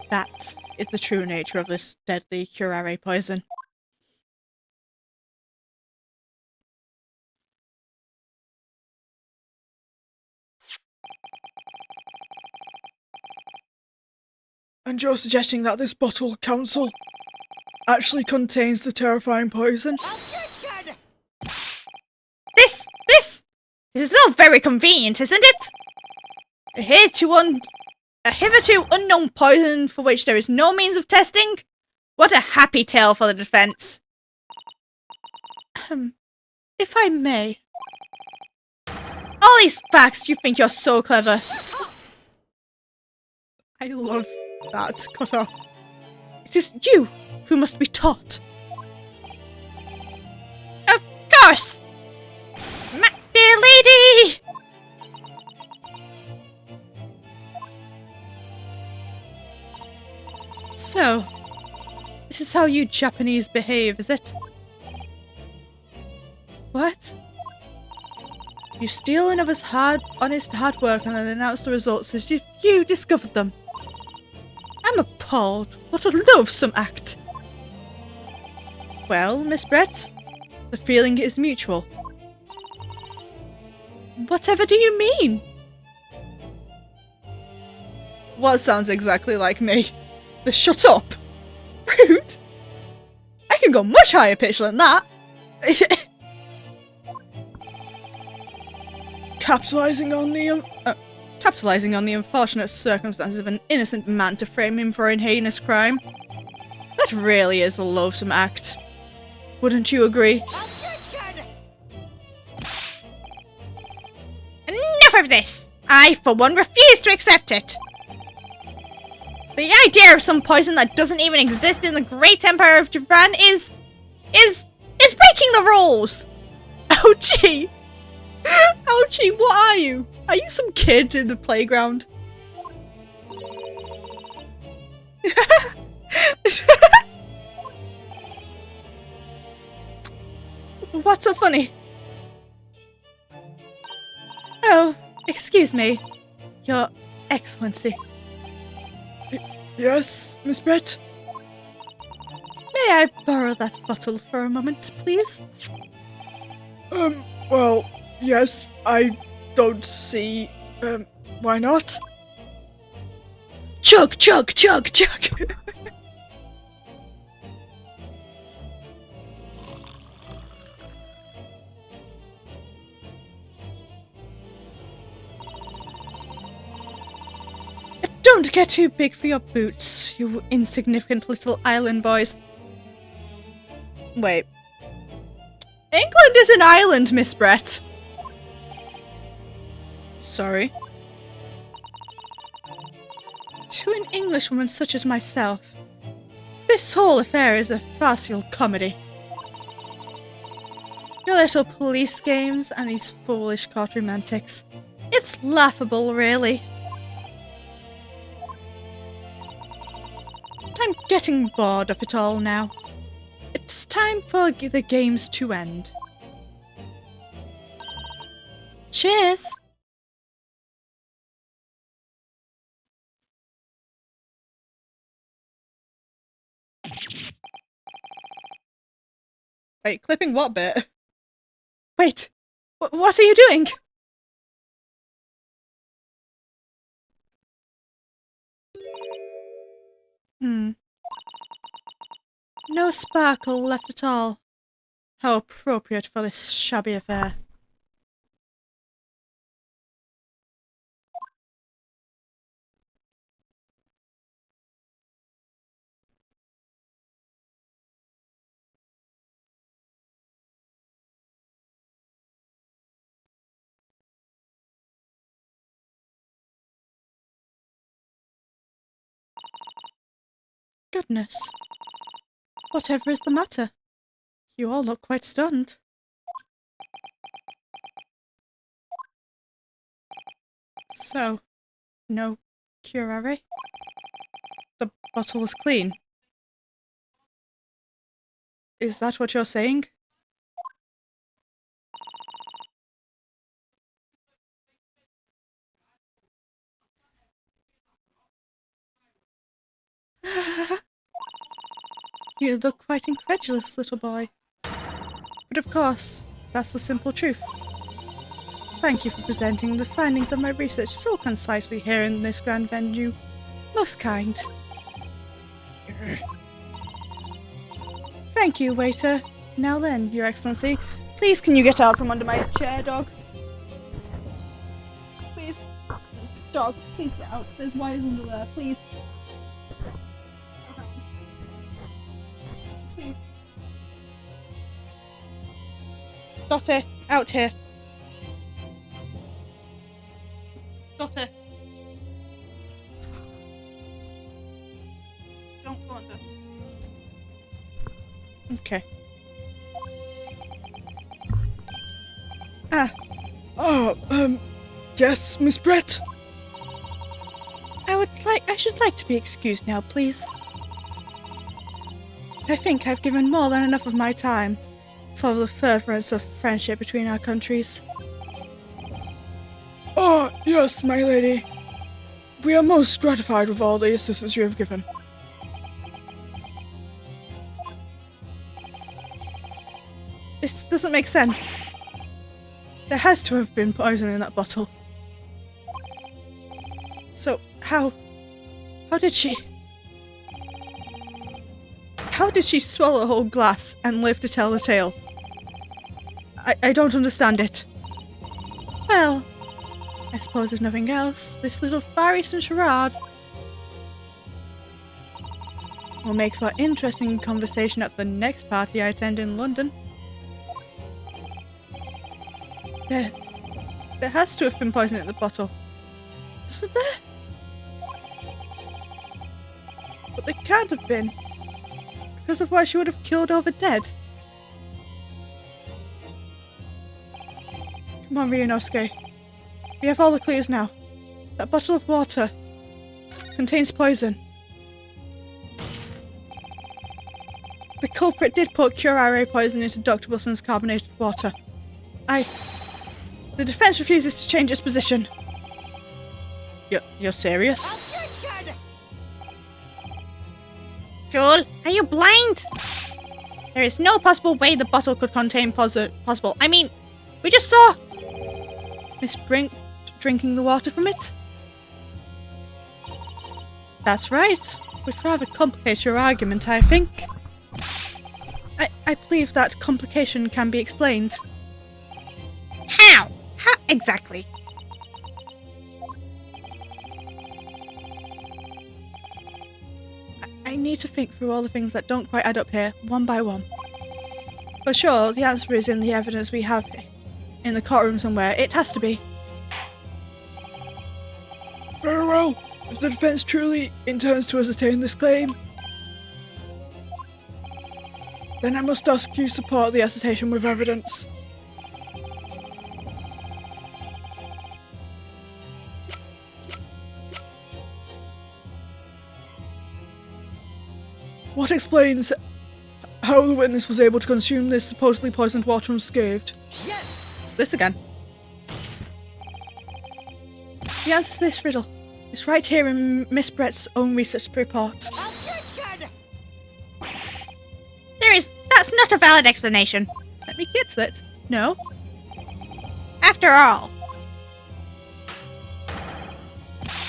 That is the true nature of this deadly curare poison. And you're suggesting that this bottle, Council, actually contains the terrifying poison? Objection! This is all very convenient, isn't it? A hitherto unknown poison for which there is no means of testing? What a happy tale for the defense. If I may. All these facts, you think you're so clever. I love that. Cut off. It is you who must be taught. Of course! My dear lady! So, this is how you Japanese behave, is it? What? You steal another's honest hard work and then announce the results as if you discovered them. I'm appalled. What a loathsome act. Well, Miss Brett, the feeling is mutual. Whatever do you mean? What sounds exactly like me? The shut up. Rude. I can go much higher pitch than that. Capitalizing on the unfortunate circumstances of an innocent man to frame him for an heinous crime. That really is a loathsome act. Wouldn't you agree? Objection! Enough of this! I, for one, refuse to accept it! The idea of some poison that doesn't even exist in the great empire of Japan is breaking the rules! Ouchie! Ouchie, what are you? Are you some kid in the playground? What's so funny? Oh, excuse me. Your Excellency. Yes, Miss Brett? May I borrow that bottle for a moment, please? Well, yes, I don't see, why not? Chug, chug, chug, chug! Don't get too big for your boots, you insignificant little island boys. Wait. England is an island, Miss Brett. Sorry. To an Englishwoman such as myself, this whole affair is a farcical comedy. Your little police games and these foolish court romantics. It's laughable, really. I'm getting bored of it all now. It's time for the games to end. Cheers! Wait, clipping what bit? Wait, what are you doing? No sparkle left at all. How appropriate for this shabby affair. Goodness. Whatever is the matter? You all look quite stunned. So, no curare? The bottle was clean. Is that what you're saying? You look quite incredulous, little boy. But of course, that's the simple truth. Thank you for presenting the findings of my research so concisely here in this grand venue. Most kind. Thank you, waiter. Now then, Your Excellency, please can you get out from under my chair, dog? Please. Dog, please get out. There's wires under there, please. Please. Daughter, out here. Daughter. Don't go under. Okay. Yes, Miss Brett? I should like to be excused now, please. I think I've given more than enough of my time for the furtherance of friendship between our countries. Oh, yes, my lady. We are most gratified with all the assistance you have given. This doesn't make sense. There has to have been poison in that bottle. So, how did she... How did she swallow a whole glass and live to tell the tale? I don't understand it. Well, I suppose if nothing else, this little Far Eastern charade will make for interesting conversation at the next party I attend in London. There has to have been poison in the bottle. Doesn't there? But there can't have been. Because of why she would have killed over dead. Come on, Ryunosuke. We have all the clues now. That bottle of water contains poison. The culprit did put curare poison into Dr. Wilson's carbonated water. The defense refuses to change its position. You're serious? Objection! Joel, are you blind? There is no possible way the bottle could contain possible. I mean, we just saw Miss Brink drinking the water from it? That's right, which rather complicates your argument, I think. I believe that complication can be explained. how? How exactly? I need to think through all the things that don't quite add up here, one by one. For sure, the answer is in the evidence we have in the courtroom somewhere. It has to be. Very well. If the defense truly intends to ascertain this claim, then I must ask you support the assertion with evidence. What explains how the witness was able to consume this supposedly poisoned water unscathed? Yes! This again. The answer to this riddle is right here in Miss Brett's own research report. Objection! That's not a valid explanation. Let me get to it. No. After all,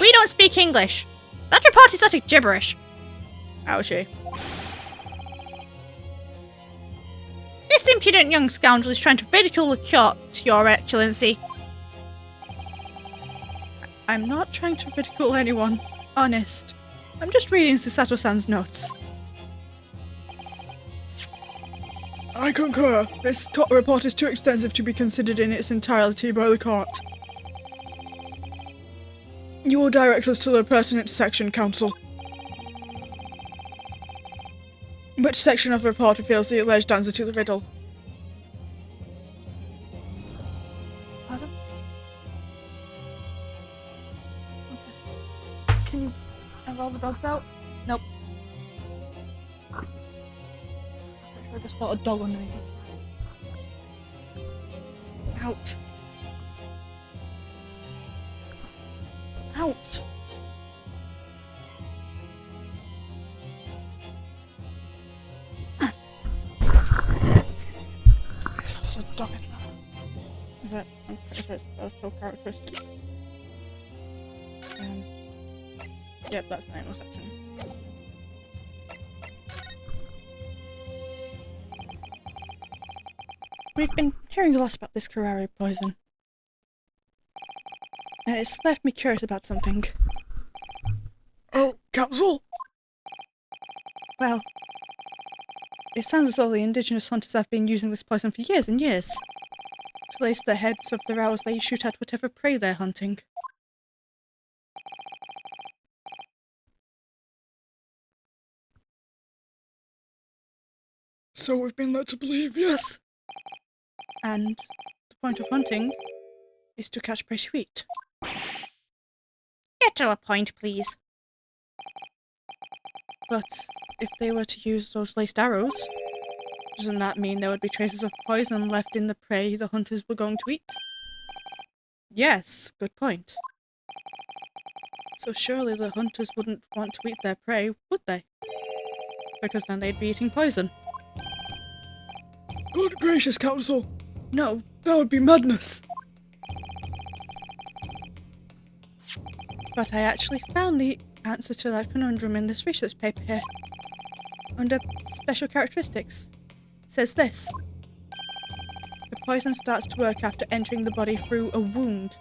we don't speak English. That report is utter gibberish. Ouchie. This impudent young scoundrel is trying to ridicule the court, Your Excellency. I'm not trying to ridicule anyone. Honest. I'm just reading Susato-san's notes. I concur. This report is too extensive to be considered in its entirety by the court. You will direct us to the pertinent section, counsel. Which section of the report reveals the alleged answer to the riddle? Pardon? Okay. Can you have all the dogs out? Nope. I just felt a dog underneath. Out. Out. There's a dog in there. Is that? I'm pretty sure it's social characteristics. Yep, that's the animal section. We've been hearing a lot about this curare poison. And it's left me curious about something. Oh, Council! Well, it sounds as though the indigenous hunters have been using this poison for years and years. To place the heads of their arrows they shoot at whatever prey they're hunting. So we've been led to believe, yes. And the point of hunting is to catch prey to eat. Get to the point, please. But if they were to use those laced arrows, doesn't that mean there would be traces of poison left in the prey the hunters were going to eat? Yes, good point. So surely the hunters wouldn't want to eat their prey, would they? Because then they'd be eating poison. Good gracious, Council! No, That would be madness! but I actually found the answer to that conundrum in this research paper here. Under special characteristics, it says this. The poison starts to work after entering the body through a wound.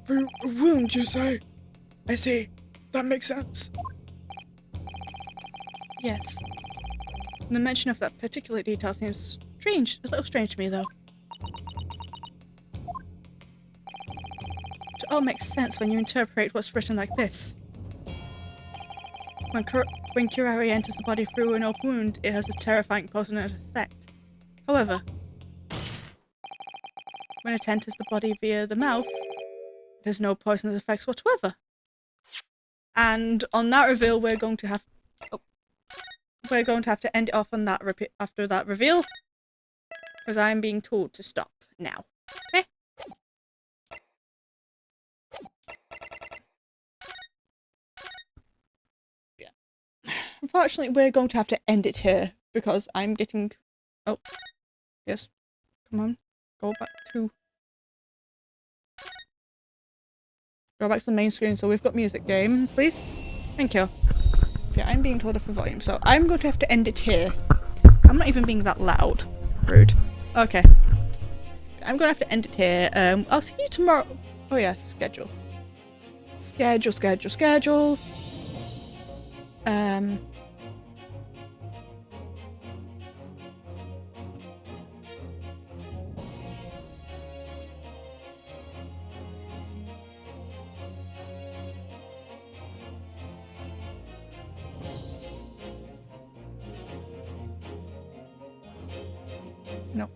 Through a wound, you say? I see. That makes sense. Yes. The mention of that particular detail seems strange, a little strange to me though. It all makes sense when you interpret what's written like this. When curare enters the body through an open wound, it has a terrifying poisonous effect. However, when it enters the body via the mouth, there's no poisonous effects whatsoever. And on that reveal, we're going to have to end it off on that after that reveal, because I'm being told to stop now. Okay. Unfortunately, we're going to have to end it here because I'm getting... Oh. Yes. Come on. Go back to the main screen so we've got music game, please. Thank you. Yeah, I'm being told off for volume, so I'm going to have to end it here. I'm not even being that loud. Rude. Okay. I'm going to have to end it here. I'll see you tomorrow. Oh yeah, schedule. Schedule. No.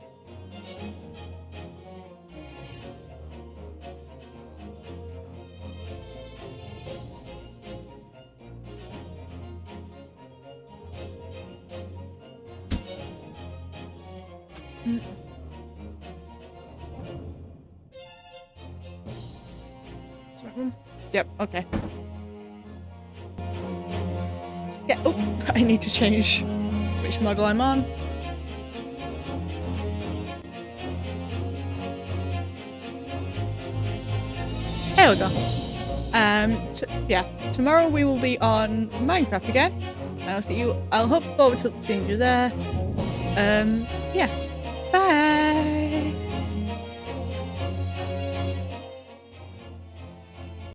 Yep, okay. Oh, I need to change which model I'm on. There we go. Yeah, tomorrow we will be on Minecraft again. I'll hope forward to seeing you there. Yeah. Bye!